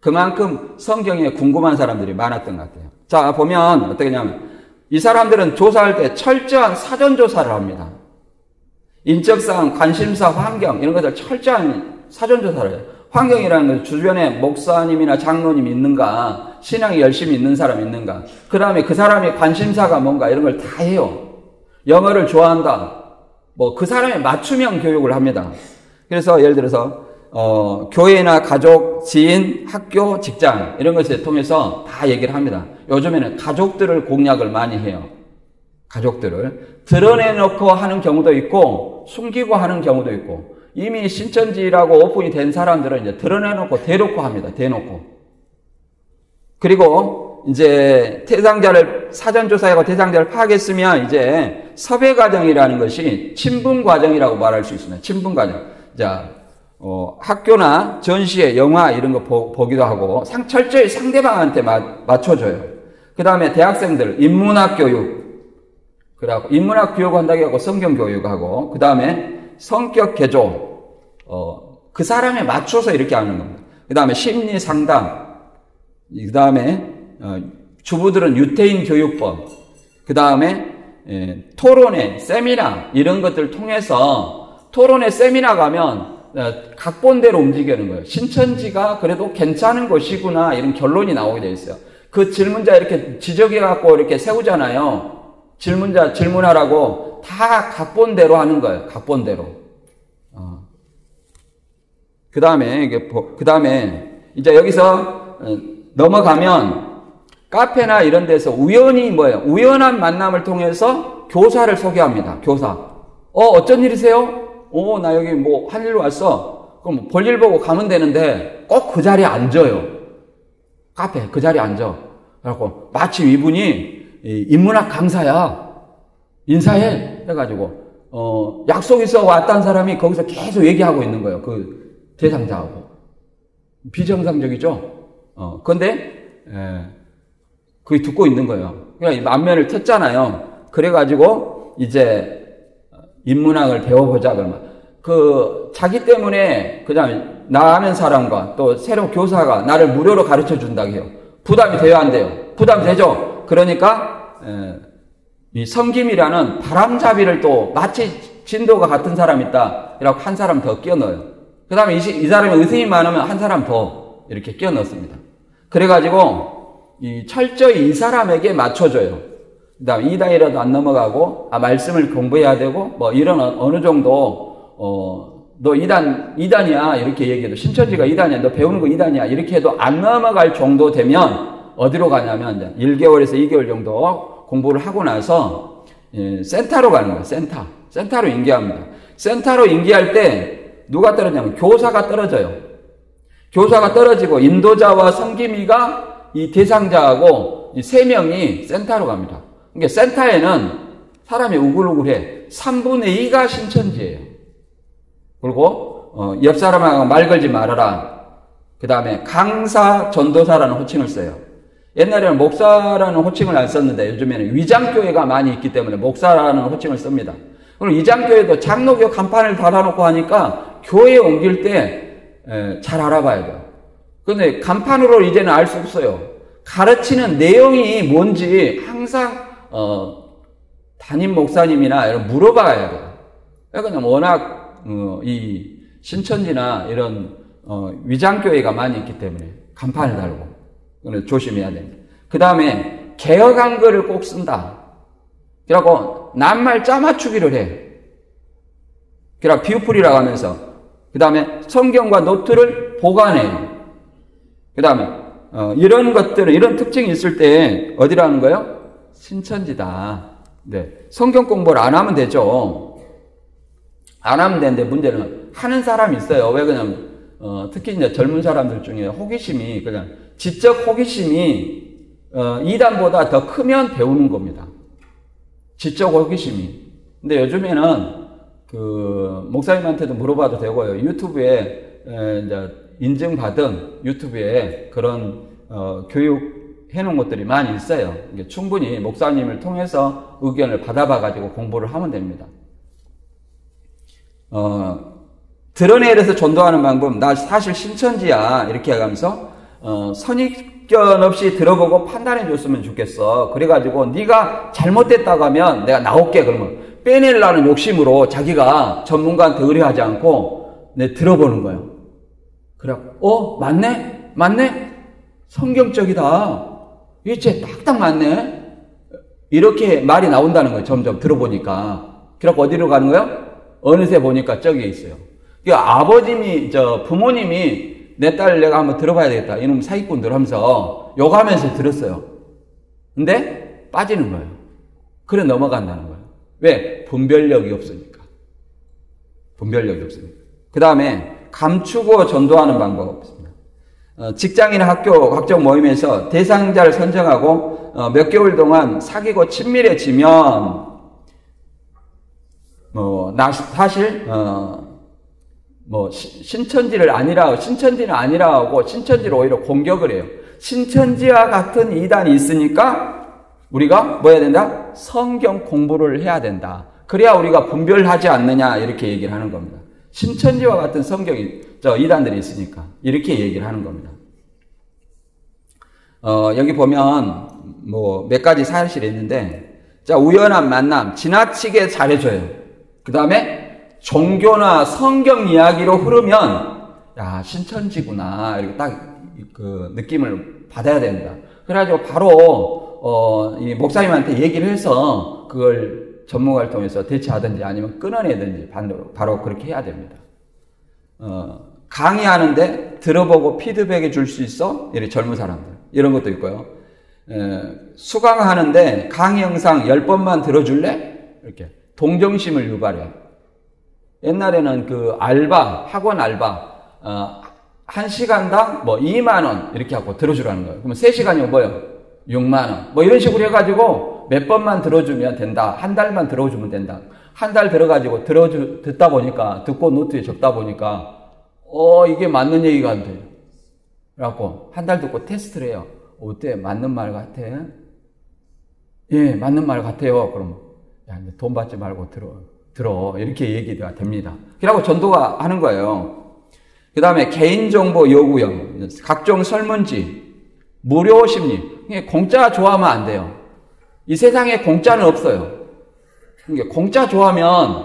그만큼 성경에 궁금한 사람들이 많았던 것 같아요. 자, 보면 어떻게 냐면 이 사람들은 조사할 때 철저한 사전조사를 합니다. 인적사항, 관심사, 환경 이런 것들 철저한 사전조사를 해요. 환경이라는 것은 주변에 목사님이나 장로님이 있는가, 신앙이 열심히 있는 사람이 있는가, 그 다음에 그 사람의 관심사가 뭔가 이런 걸 다 해요. 영어를 좋아한다. 그 사람의 맞춤형 교육을 합니다. 그래서 예를 들어서 교회나 가족, 지인, 학교, 직장 이런 것을 통해서 다 얘기를 합니다. 요즘에는 가족들을 공략을 많이 해요. 가족들을 드러내놓고 하는 경우도 있고 숨기고 하는 경우도 있고 이미 신천지라고 오픈이 된 사람들은 이제 드러내놓고 대놓고 합니다. 대놓고. 그리고 이제 대상자를 사전조사하고 대상자를 파악했으면 이제 섭외 과정이라는 것이 친분 과정이라고 말할 수 있습니다. 친분 과정. 자, 학교나 전시회, 영화 이런 거 보기도 하고 철저히 상대방한테 맞춰줘요. 그 다음에 대학생들 인문학 교육. 그래갖고 인문학 교육한다고 하고 성경 교육하고 그 다음에 성격 개조. 그 사람에 맞춰서 이렇게 하는 겁니다. 그 다음에 심리 상담. 그 다음에 주부들은 유태인 교육법. 그 다음에 토론회, 세미나 이런 것들을 통해서 토론회, 세미나 가면 각본대로 움직이는 거예요. 신천지가 그래도 괜찮은 곳이구나 이런 결론이 나오게 돼 있어요. 그 질문자 이렇게 지적해갖고 이렇게 세우잖아요. 질문자 질문하라고 다 각본대로 하는 거예요. 각본대로. 그 다음에 이제 여기서 넘어가면 카페나 이런 데서 우연한 만남을 통해서 교사를 소개합니다. 교사. 어쩐 일이세요? 나 여기 한 일로 왔어. 그럼 볼일 보고 가면 되는데 꼭 그 자리에 앉아요. 카페 그 자리에 앉아. 그래갖고 마치 이분이 인문학 강사야. 인사해. 해가지고 약속 있어 왔다는 사람이 거기서 계속 얘기하고 있는 거예요. 그 대상자하고. 비정상적이죠? 근데 그게 듣고 있는 거예요. 그러니까 안면을 텄잖아요. 그래가지고 이제 인문학을 배워보자 그러면 자기 때문에 그냥 나 아는 사람과 또 새로 교사가 나를 무료로 가르쳐 준다고 해요. 부담이 돼요, 안 돼요? 부담이 되죠? 그러니까 이 성김이라는 바람잡이를 또 마치 진도가 같은 사람 있다 이라고 한 사람 더 끼워 넣어요. 그 다음에 이 사람이 의심이 많으면 한 사람 더 이렇게 끼워 넣습니다. 그래가지고 철저히 이 사람에게 맞춰줘요. 그다음 2단이라도 안 넘어가고 말씀을 공부해야 되고 뭐 이런 어느 정도 너 2단이야 이렇게 얘기해도 신천지가 2단이야 너 배우는 거 2단이야 이렇게 해도 안 넘어갈 정도 되면 어디로 가냐면 이제 1개월에서 2개월 정도 공부를 하고 나서 센터로 가는 거예요. 센터로 인계합니다. 센터로 인계할 때 누가 떨어지냐면 교사가 떨어져요. 교사가 떨어지고 인도자와 성김이가 이 대상자하고 이 3명이 센터로 갑니다. 그러니까 센터에는 사람이 우글우글해. 3분의 2가 신천지예요. 그리고 옆 사람하고 말 걸지 말아라. 그 다음에 강사 전도사라는 호칭을 써요. 옛날에는 목사라는 호칭을 안 썼는데 요즘에는 위장교회가 많이 있기 때문에 목사라는 호칭을 씁니다. 그리고 위장교회도 장로교 간판을 달아놓고 하니까 교회에 옮길 때 잘 알아봐야 돼요. 그런데 간판으로 이제는 알 수 없어요. 가르치는 내용이 뭔지 항상 담임 목사님이나 이런 물어봐야 돼요. 그냥 워낙 이 신천지나 이런 위장교회가 많이 있기 때문에 간판을 달고 조심해야 됩니다. 그 다음에 개혁한 글을 꼭 쓴다. 그래갖고 낱말 짜맞추기를 해. 그래서 비유풀이라고 하면서 그 다음에 성경과 노트를 보관해요. 그 다음에 이런 것들은 이런 특징이 있을 때 어디라는 거예요? 신천지다. 네. 성경 공부를 안 하면 되죠. 안 하면 되는데 문제는 하는 사람이 있어요. 왜 그러냐면 특히 이제 젊은 사람들 중에 호기심이 그냥 지적 호기심이 2단보다 더 크면 배우는 겁니다. 지적 호기심이. 근데 요즘에는 목사님한테도 물어봐도 되고요. 유튜브에 이제 인증받은 유튜브에 그런 교육 해놓은 것들이 많이 있어요. 충분히 목사님을 통해서 의견을 받아봐가지고 공부를 하면 됩니다. 드러내려서 전도하는 방법, 나 사실 신천지야 이렇게 해가면서 선입견 없이 들어보고 판단해 줬으면 좋겠어. 그래가지고 네가 잘못됐다고 하면 내가 나올게. 그러면 빼내려는 욕심으로 자기가 전문가한테 의뢰하지 않고 들어보는 거예요. 그래, 맞네? 성경적이다. 이제 딱딱 맞네? 이렇게 말이 나온다는 거예요. 점점 들어보니까. 그래서 어디로 가는 거예요? 어느새 보니까 저기에 있어요. 아버님이, 부모님이 내 딸 내가 한번 들어봐야 되겠다. 이놈 사기꾼들 하면서 욕하면서 들었어요. 근데 빠지는 거예요. 그래 넘어간다는 거예요. 왜? 분별력이 없으니까. 그 다음에 감추고 전도하는 방법이 없습니다. 직장이나 학교 각종 모임에서 대상자를 선정하고 몇 개월 동안 사귀고 친밀해지면 사실 신천지는 아니라 하고 신천지를 오히려 공격을 해요. 신천지와 같은 이단이 있으니까 우리가 뭐 해야 된다? 성경 공부를 해야 된다. 그래야 우리가 분별하지 않느냐 이렇게 얘기를 하는 겁니다. 신천지와 같은 이단들이 있으니까 이렇게 얘기를 하는 겁니다. 여기 보면 몇 가지 사실이 있는데, 자, 우연한 만남, 지나치게 잘해줘요. 그 다음에 종교나 성경 이야기로 흐르면 야, 신천지구나 이렇게 딱 그 느낌을 받아야 됩니다. 그래가지고 바로 이 목사님한테 얘기를 해서 그걸 전문가를 통해서 대체하든지 아니면 끊어내든지 바로 그렇게 해야 됩니다. 강의하는데 들어보고 피드백해 줄 수 있어? 이렇게 젊은 사람들. 이런 것도 있고요. 수강하는데 강의 영상 10번만 들어줄래? 이렇게. 동정심을 유발해. 옛날에는 학원 알바, 1시간당 2만원 이렇게 하고 들어주라는 거예요. 그러면 3시간이면 뭐예요? 6만원. 이런 식으로 해가지고 몇 번만 들어주면 된다. 한 달만 들어주면 된다. 한 달 들어가지고 듣다 보니까, 듣고 노트에 적다 보니까, 이게 맞는 얘기가 안 돼요. 그래갖고, 한 달 듣고 테스트를 해요. 어때? 맞는 말 같아? 예, 맞는 말 같아요. 그럼, 야, 돈 받지 말고 들어. 이렇게 얘기가 됩니다. 그래갖고 전도가 하는 거예요. 그 다음에 개인정보 요구형, 각종 설문지, 무료 심리. 공짜 좋아하면 안 돼요. 이 세상에 공짜는 없어요. 공짜 좋아하면,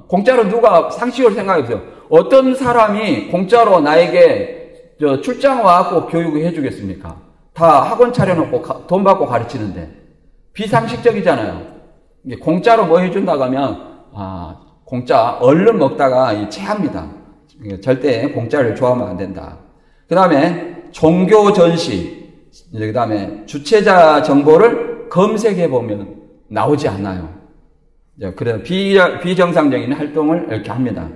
공짜로 누가 상식으로 생각해보세요. 어떤 사람이 공짜로 나에게 출장 와갖고 교육을 해주겠습니까? 다 학원 차려놓고 돈 받고 가르치는데. 비상식적이잖아요. 이게 공짜로 뭐 해준다고 하면, 공짜 얼른 먹다가 체합니다. 절대 공짜를 좋아하면 안 된다. 그 다음에 종교 전시, 그 다음에 주최자 정보를 검색해 보면 나오지 않아요. 그래서 비정상적인 활동을 이렇게 합니다.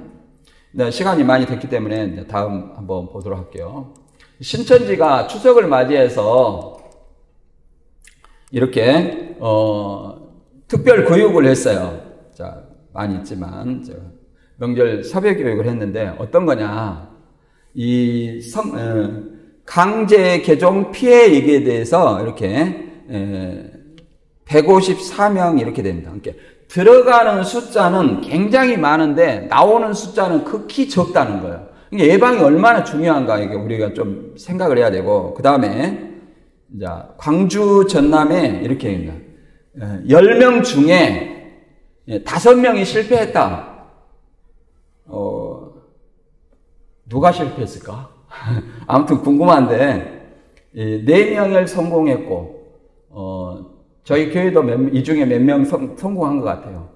시간이 많이 됐기 때문에 다음 한번 보도록 할게요. 신천지가 추석을 맞이해서 이렇게 특별 교육을 했어요. 자, 많이 있지만 명절 서별 교육을 했는데 어떤 거냐? 이 강제 개종 피해 얘기에 대해서 이렇게 154명 이렇게 됩니다. 그러니까 들어가는 숫자는 굉장히 많은데 나오는 숫자는 극히 적다는 거예요. 예방이 얼마나 중요한가 이게 우리가 좀 생각을 해야 되고, 그 다음에 광주 전남에 이렇게 합니다. 10명 중에 5명이 실패했다. 누가 실패했을까? 아무튼 궁금한데 4명을 성공했고, 저희 교회도 이 중에 몇 명 성공한 것 같아요.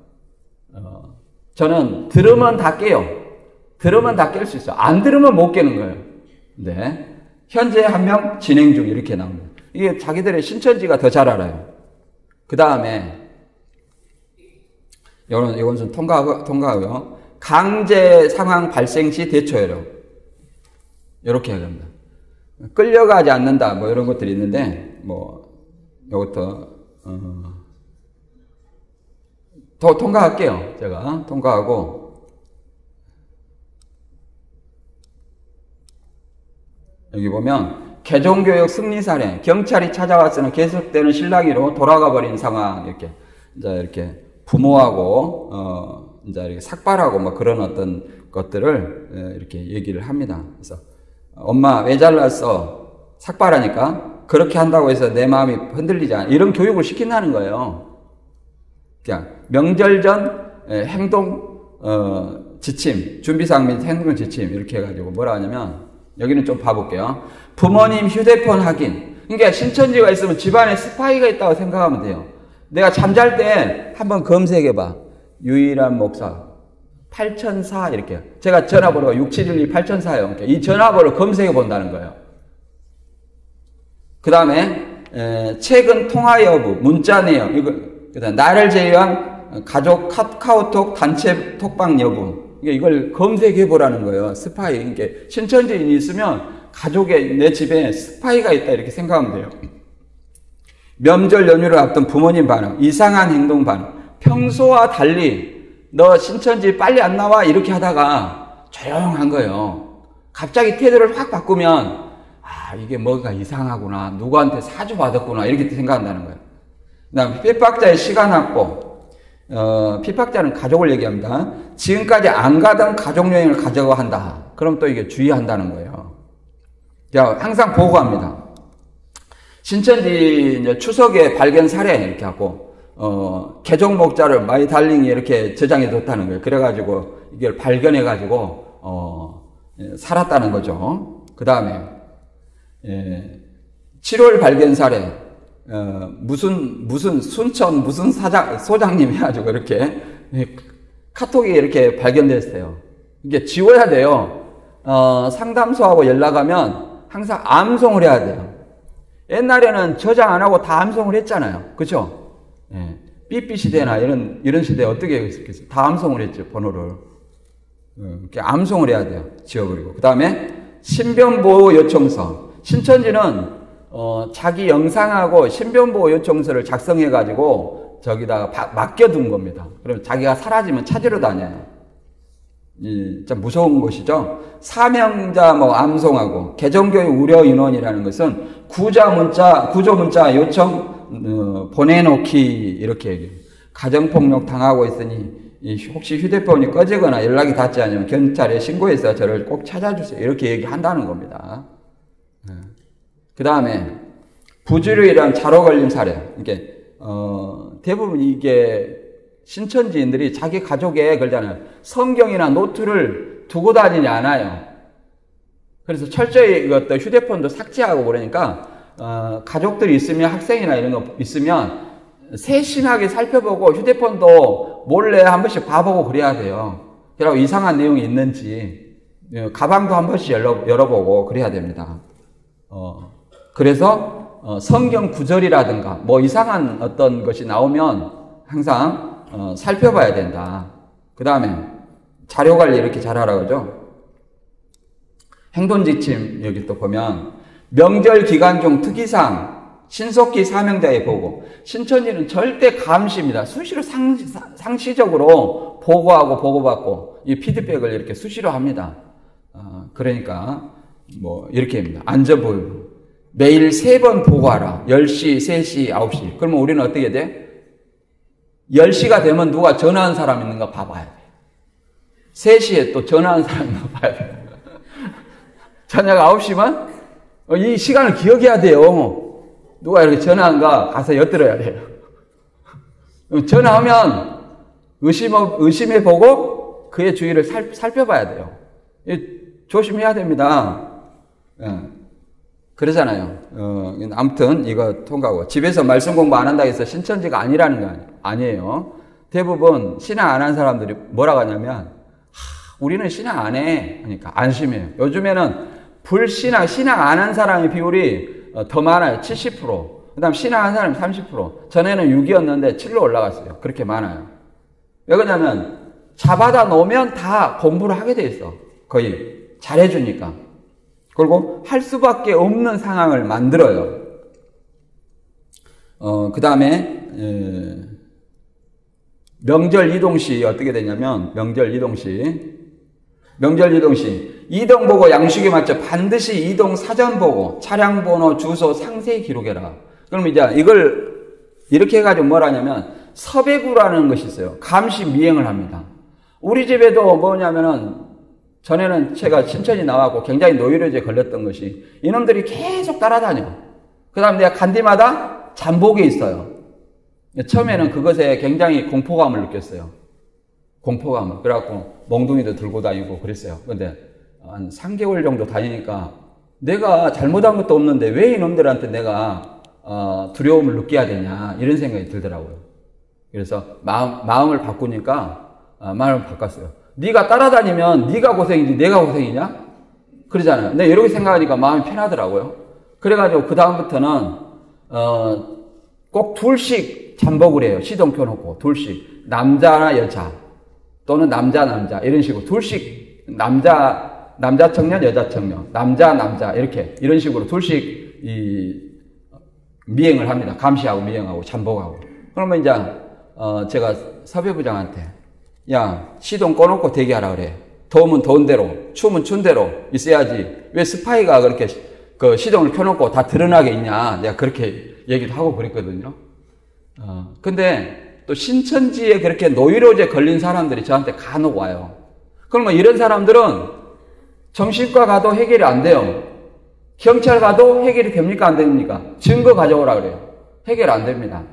저는 들으면 다 깨요. 들으면 다 깰 수 있어요. 안 들으면 못 깨는 거예요. 네. 현재 1명 진행 중 이렇게 나옵니다. 이게 자기들의 신천지가 더 잘 알아요. 그 다음에 이건 좀 통과하고요. 강제 상황 발생 시 대처 요령. 이렇게 해야 됩니다. 끌려가지 않는다 뭐 이런 것들이 있는데 이것도 더 통과할게요. 제가 통과하고, 여기 보면 개종교육 승리 사례, 경찰이 찾아와서는 계속되는 실랑이로 돌아가 버린 상황, 이렇게 부모하고 이렇게 삭발하고 뭐 그런 어떤 것들을 이렇게 얘기를 합니다. 그래서 엄마 왜 잘났어? 삭발하니까 그렇게 한다고 해서 내 마음이 흔들리지 않아. 이런 교육을 시킨다는 거예요. 그냥 명절 전 행동 지침, 준비사항 및 행동 지침 이렇게 해가지고 뭐라 하냐면, 여기는 좀 봐볼게요. 부모님 휴대폰 확인. 그러니까 신천지가 있으면 집안에 스파이가 있다고 생각하면 돼요. 내가 잠잘 때 한번 검색해봐. 유일한 목사 8004 이렇게. 제가 전화번호가 6712-8004예요. 그러니까 이 전화번호를 검색해 본다는 거예요. 그 다음에 최근 통화 여부, 문자 내용, 그다음 나를 제외한 가족 카카오톡 단체 톡방 여부. 이걸 검색해 보라는 거예요. 스파이. 그러니까 신천지인이 있으면 가족의 내 집에 스파이가 있다 이렇게 생각하면 돼요. 명절 연휴를 앞둔 부모님 반응, 이상한 행동 반응. 평소와 달리 너 신천지 빨리 안 나와 이렇게 하다가 조용한 거예요. 갑자기 태도를 확 바꾸면 이게 뭔가 이상하구나, 누구한테 사주 받았구나 이렇게 생각한다는 거예요. 그다음 핍박자의 시간 확보. 핍박자는 가족을 얘기합니다. 지금까지 안 가던 가족여행을 가자고 한다. 그럼 또 이게 주의한다는 거예요. 자, 항상 보고합니다. 신천지 이제 추석에 발견 사례 이렇게 하고, 개종 목자를 마이 달링이 이렇게 저장해 뒀다는 거예요. 그래가지고 이걸 발견해가지고, 살았다는 거죠. 그 다음에, 7월 발견 사례. 무슨 순천 무슨 소장님 해가지고 이렇게 카톡이 이렇게 발견됐어요. 이게 지워야 돼요. 상담소하고 연락하면 항상 암송을 해야 돼요. 옛날에는 저장 안 하고 다 암송을 했잖아요. 그죠? 삐삐 시대나 이런 시대에 어떻게 했겠어요? 다 암송을 했죠, 번호를. 이렇게 암송을 해야 돼요. 지워버리고. 그 다음에 신변보호 요청서. 신천지는 자기 영상하고 신변보호 요청서를 작성해가지고 저기다가 맡겨둔 겁니다. 그러면 자기가 사라지면 찾으러 다녀요. 참 무서운 것이죠. 사명자 암송하고 개종교육 우려 인원이라는 것은 구조 문자 요청 보내놓기 이렇게 얘기해요. 가정폭력 당하고 있으니 혹시 휴대폰이 꺼지거나 연락이 닿지 않으면 경찰에 신고해서 저를 꼭 찾아주세요. 이렇게 얘기한다는 겁니다. 그 다음에 부주의란 자로 걸림 사례. 이게 대부분 이게 신천지인들이 자기 가족에 그러잖아요. 성경이나 노트를 두고 다니지 않아요. 그래서 철저히 이것도 휴대폰도 삭제하고 그러니까 가족들이 있으면 학생이나 이런 거 있으면 세심하게 살펴보고 휴대폰도 몰래 한 번씩 봐보고 그래야 돼요. 그리고 이상한 내용이 있는지 가방도 한 번씩 열어보고 그래야 됩니다. 그래서 성경 구절이라든가 뭐 이상한 어떤 것이 나오면 항상 살펴봐야 된다. 그 다음에 자료관리 이렇게 잘하라고 그러죠. 행동지침 여기 또 보면 명절 기간 중 특이사항 신속히 사명자에 보고. 신천지는 절대 감시입니다. 수시로 상시적으로 보고하고 보고받고 이 피드백을 이렇게 수시로 합니다. 그러니까 뭐 이렇게 합니다. 안전보육 매일 3번 보고하라. 10시, 3시, 9시. 그러면 우리는 어떻게 돼? 10시가 되면 누가 전화한 사람 있는가 봐봐야 돼. 3시에 또 전화한 사람 있는가 봐야 돼. 저녁 9시만 이 시간을 기억해야 돼요. 누가 이렇게 전화한가 가서 엿들어야 돼요. 전화하면 의심해보고 그의 주의를 살펴봐야 돼요. 조심해야 됩니다. 그러잖아요. 아무튼 이거 통과하고. 집에서 말씀 공부 안 한다고 해서 신천지가 아니라는 거 아니에요. 대부분 신앙 안 한 사람들이 뭐라고 하냐면 우리는 신앙 안 해. 그러니까 안심해요. 요즘에는 신앙 안 한 사람의 비율이 더 많아요. 70%. 그 다음 신앙 한 사람이 30%. 전에는 6이었는데 7로 올라갔어요. 그렇게 많아요. 왜 그러냐면 잡아다 놓으면 다 공부를 하게 돼 있어. 거의 잘해주니까. 그리고 할 수밖에 없는 상황을 만들어요. 그 다음에 명절 이동시 어떻게 되냐면 명절 이동시 이동 보고 양식에 맞춰 반드시 이동 사전 보고 차량 번호 주소 상세히 기록해라. 그럼 이제 이걸 이렇게 해가지고 뭘 하냐면 섭외구라는 것이 있어요. 감시 미행을 합니다. 우리 집에도 뭐냐면은 전에는 제가 신천지 나왔고 굉장히 노이로제에 걸렸던 것이 이놈들이 계속 따라다녀. 그 다음에 내가 간 데마다 잠복에 있어요. 처음에는 그것에 굉장히 공포감을 느꼈어요. 공포감을. 그래갖고 몽둥이도 들고 다니고 그랬어요. 근데 한 3개월 정도 다니니까 내가 잘못한 것도 없는데 왜 이놈들한테 내가 두려움을 느껴야 되냐 이런 생각이 들더라고요. 그래서 마음을 바꾸니까 마음을 바꿨어요. 네가 따라다니면 네가 고생이지 내가 고생이냐? 그러잖아요. 근데 이렇게 생각하니까 마음이 편하더라고요. 그래가지고 그 다음부터는 꼭 둘씩 잠복을 해요. 시동 켜놓고 둘씩 남자나 여자 또는 남자 이런 식으로 둘씩 남자 청년 여자 청년 남자 이렇게 이런 식으로 둘씩 미행을 합니다. 감시하고 미행하고 잠복하고. 그러면 이제 제가 섭외부장한테 야 시동 꺼놓고 대기하라 그래. 더우면 더운 대로 추우면 추운 대로 있어야지 왜 스파이가 그렇게 그 시동을 켜놓고 다 드러나게 있냐. 내가 그렇게 얘기도 하고 그랬거든요. 근데 또 신천지에 그렇게 노이로제 걸린 사람들이 저한테 간혹 와요. 그러면 이런 사람들은 정신과 가도 해결이 안 돼요. 경찰 가도 해결이 됩니까? 안 됩니까? 증거 가져오라 그래요. 해결 안 됩니다.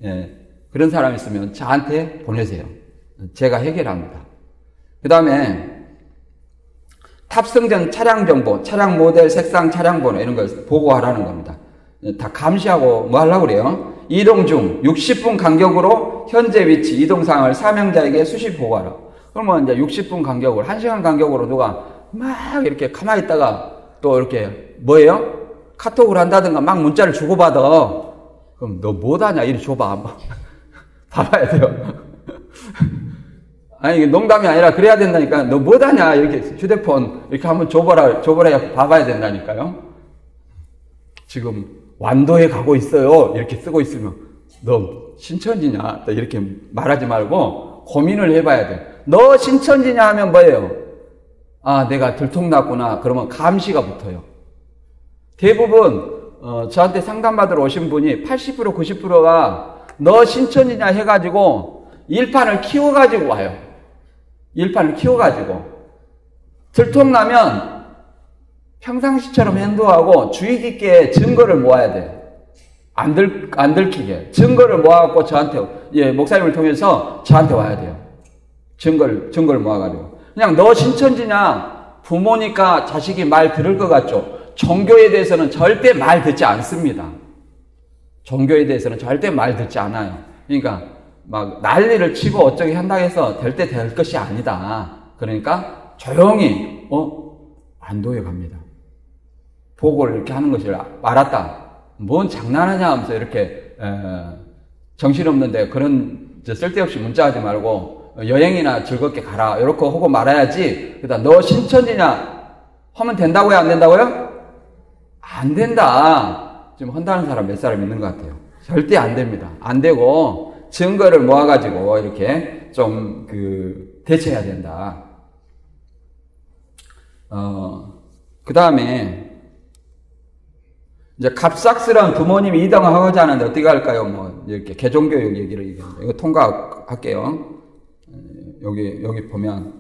예. 그런 사람 있으면 저한테 보내세요. 제가 해결합니다. 그 다음에 탑승 전 차량 정보, 차량 모델, 색상, 차량 번호 이런 걸 보고하라는 겁니다. 다 감시하고 뭐 하려고 그래요? 이동 중 60분 간격으로 현재 위치, 이동 상황을 사명자에게 수시 보고하라. 그러면 이제 60분 간격으로, 1시간 간격으로 누가 막 이렇게 가만히 있다가 또 이렇게 뭐예요? 카톡을 한다든가 막 문자를 주고받아. 그럼 너 뭐하냐? 이리 줘봐. 한번. 봐봐야 돼요. 아니, 이게 농담이 아니라 그래야 된다니까. 너 뭐하냐? 이렇게 휴대폰 이렇게 한번 줘봐라 봐봐야 된다니까요. 지금 완도에 가고 있어요. 이렇게 쓰고 있으면 너 신천지냐? 이렇게 말하지 말고 고민을 해봐야 돼. 너 신천지냐 하면 뭐예요? 아, 내가 들통났구나. 그러면 감시가 붙어요. 대부분 저한테 상담받으러 오신 분이 80% 90%가 너 신천지냐 해가지고 일판을 키워가지고 와요. 일판을 키워가지고 들통나면 평상시처럼 행동하고 주의 깊게 증거를 모아야 돼. 안 들키게. 증거를 모아갖고 저한테, 목사님을 통해서 저한테 와야 돼요. 증거를 모아가지고. 그냥 너 신천지냐? 부모니까 자식이 말 들을 것 같죠? 종교에 대해서는 절대 말 듣지 않습니다. 종교에 대해서는 절대 말 듣지 않아요. 그러니까 막 난리를 치고 어쩌게 한다고 해서 될 때 될 것이 아니다. 그러니까 조용히 안도에 갑니다. 보고를 이렇게 하는 것을 알았다. 뭔 장난하냐 하면서 이렇게 정신없는데 그런 쓸데없이 문자하지 말고 여행이나 즐겁게 가라 이렇게 하고 말아야지. 그다음 너 신천지냐 하면 된다고요? 안 된다고요? 안 된다. 지금 한다는 사람 몇 사람 있는 것 같아요. 절대 안 됩니다. 안 되고 증거를 모아가지고 이렇게 좀 대처해야 된다. 그 다음에 이제 갑작스러운 부모님이 이동을 하고자 하는데 어떻게 할까요? 뭐 이렇게 개종교육 얘기를 얘기합니다. 이거 통과할게요. 여기 보면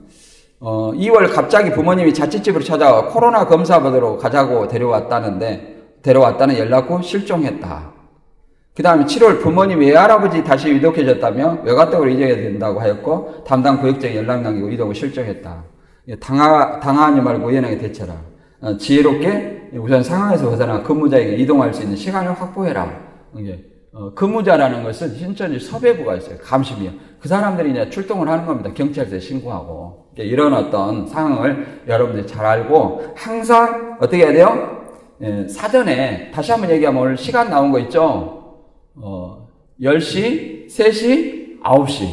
2월 갑자기 부모님이 자취집으로 찾아와 코로나 검사 받으러 가자고 데려왔다는 연락 후 실종했다. 그 다음에 7월 부모님이 외할아버지 다시 위독해졌다며 외가댁으로 이동해야 된다고 하였고 담당 구역장에 연락 남기고 이동 후 실종했다. 당하지 말고 연행에 대처라. 지혜롭게 우선 상황에서 벗어나 근무자에게 이동할 수 있는 시간을 확보해라. 근무자라는 것은 신천지 섭외부가 있어요. 감시비요. 그 사람들이 이제 출동을 하는 겁니다. 경찰서에 신고하고. 이런 어떤 상황을 여러분들이 잘 알고 항상 어떻게 해야 돼요? 사전에 다시 한번 얘기하면 오늘 시간 나온 거 있죠? 10시, 3시, 9시.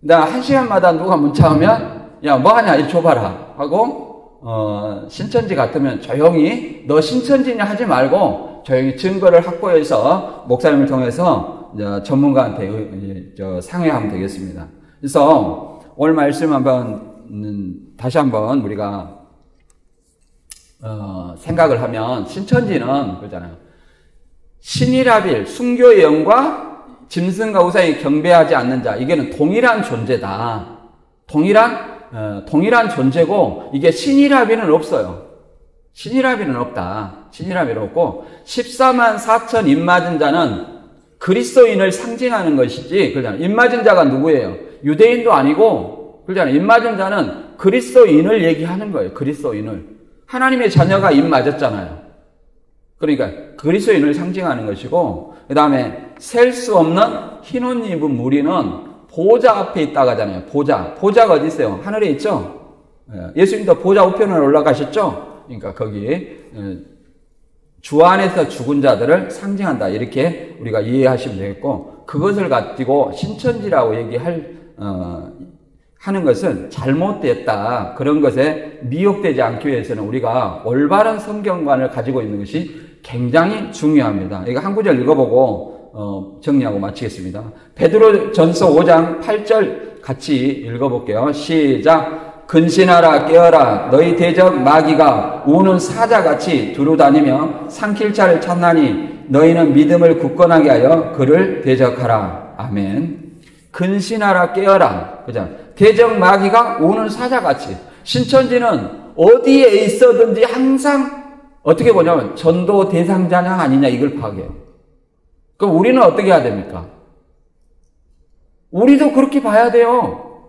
나 1시간마다 누가 문자 오면 야 뭐하냐 이리 줘봐라 하고 신천지 같으면 조용히 너 신천지냐 하지 말고 조용히 증거를 확보해서 목사님을 통해서 전문가한테 상의하면 되겠습니다. 그래서 오늘 말씀 다시 한번 우리가 생각을 하면 신천지는 그러잖아요. 신이라빌 순교의 영과 짐승과 우상에 경배하지 않는 자 이게는 동일한 존재다. 동일한 존재고 이게 신이라비는 없어요. 신이라비는 없다. 신이라비는 없고 14만 4천 입맞은 자는 그리스도인을 상징하는 것이지 그러잖아요. 입맞은 자가 누구예요? 유대인도 아니고 그러잖아요. 입맞은 자는 그리스도인을 얘기하는 거예요. 그리스도인을. 하나님의 자녀가 입맞았잖아요. 그러니까 그리스도인을 상징하는 것이고 그 다음에 셀 수 없는 흰옷 입은 무리는 보좌 앞에 있다고 하잖아요. 보좌가 어디 있어요? 하늘에 있죠? 예수님도 보좌 우편으로 올라가셨죠? 그러니까 거기 주 안에서 죽은 자들을 상징한다. 이렇게 우리가 이해하시면 되겠고 그것을 가지고 신천지라고 하는 것은 잘못됐다. 그런 것에 미혹되지 않기 위해서는 우리가 올바른 성경관을 가지고 있는 것이 굉장히 중요합니다. 이거 한 구절 읽어보고 정리하고 마치겠습니다. 베드로전서 5장 8절 같이 읽어볼게요. 시작. 근신하라 깨어라 너희 대적 마귀가 우는 사자같이 두루다니며 삼킬 자를 찾나니 너희는 믿음을 굳건하게 하여 그를 대적하라. 아멘. 근신하라 깨어라. 그죠? 대적 마귀가 우는 사자같이. 신천지는 어디에 있어든지 항상 어떻게 보냐면 전도 대상자냐 아니냐 이걸 파악해요. 그럼 우리는 어떻게 해야 됩니까? 우리도 그렇게 봐야 돼요.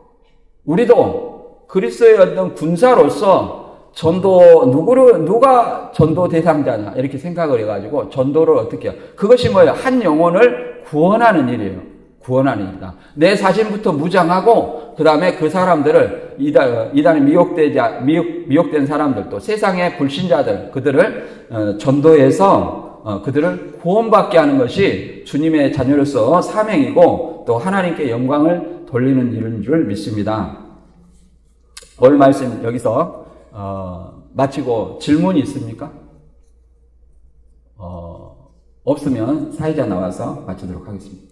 우리도 그리스도의 어떤 군사로서 누가 전도 대상자냐 이렇게 생각을 해가지고 전도를 어떻게 해요? 그것이 뭐예요? 한 영혼을 구원하는 일이에요. 구원하는 일이다. 내 자신부터 무장하고 그 다음에 그 사람들을 이단에 미혹된 사람들 또 세상의 불신자들 그들을 전도해서 그들을 구원받게 하는 것이 주님의 자녀로서 사명이고 또 하나님께 영광을 돌리는 일인 줄 믿습니다. 오늘 말씀 여기서 마치고 질문이 있습니까? 없으면 사회자 나와서 마치도록 하겠습니다.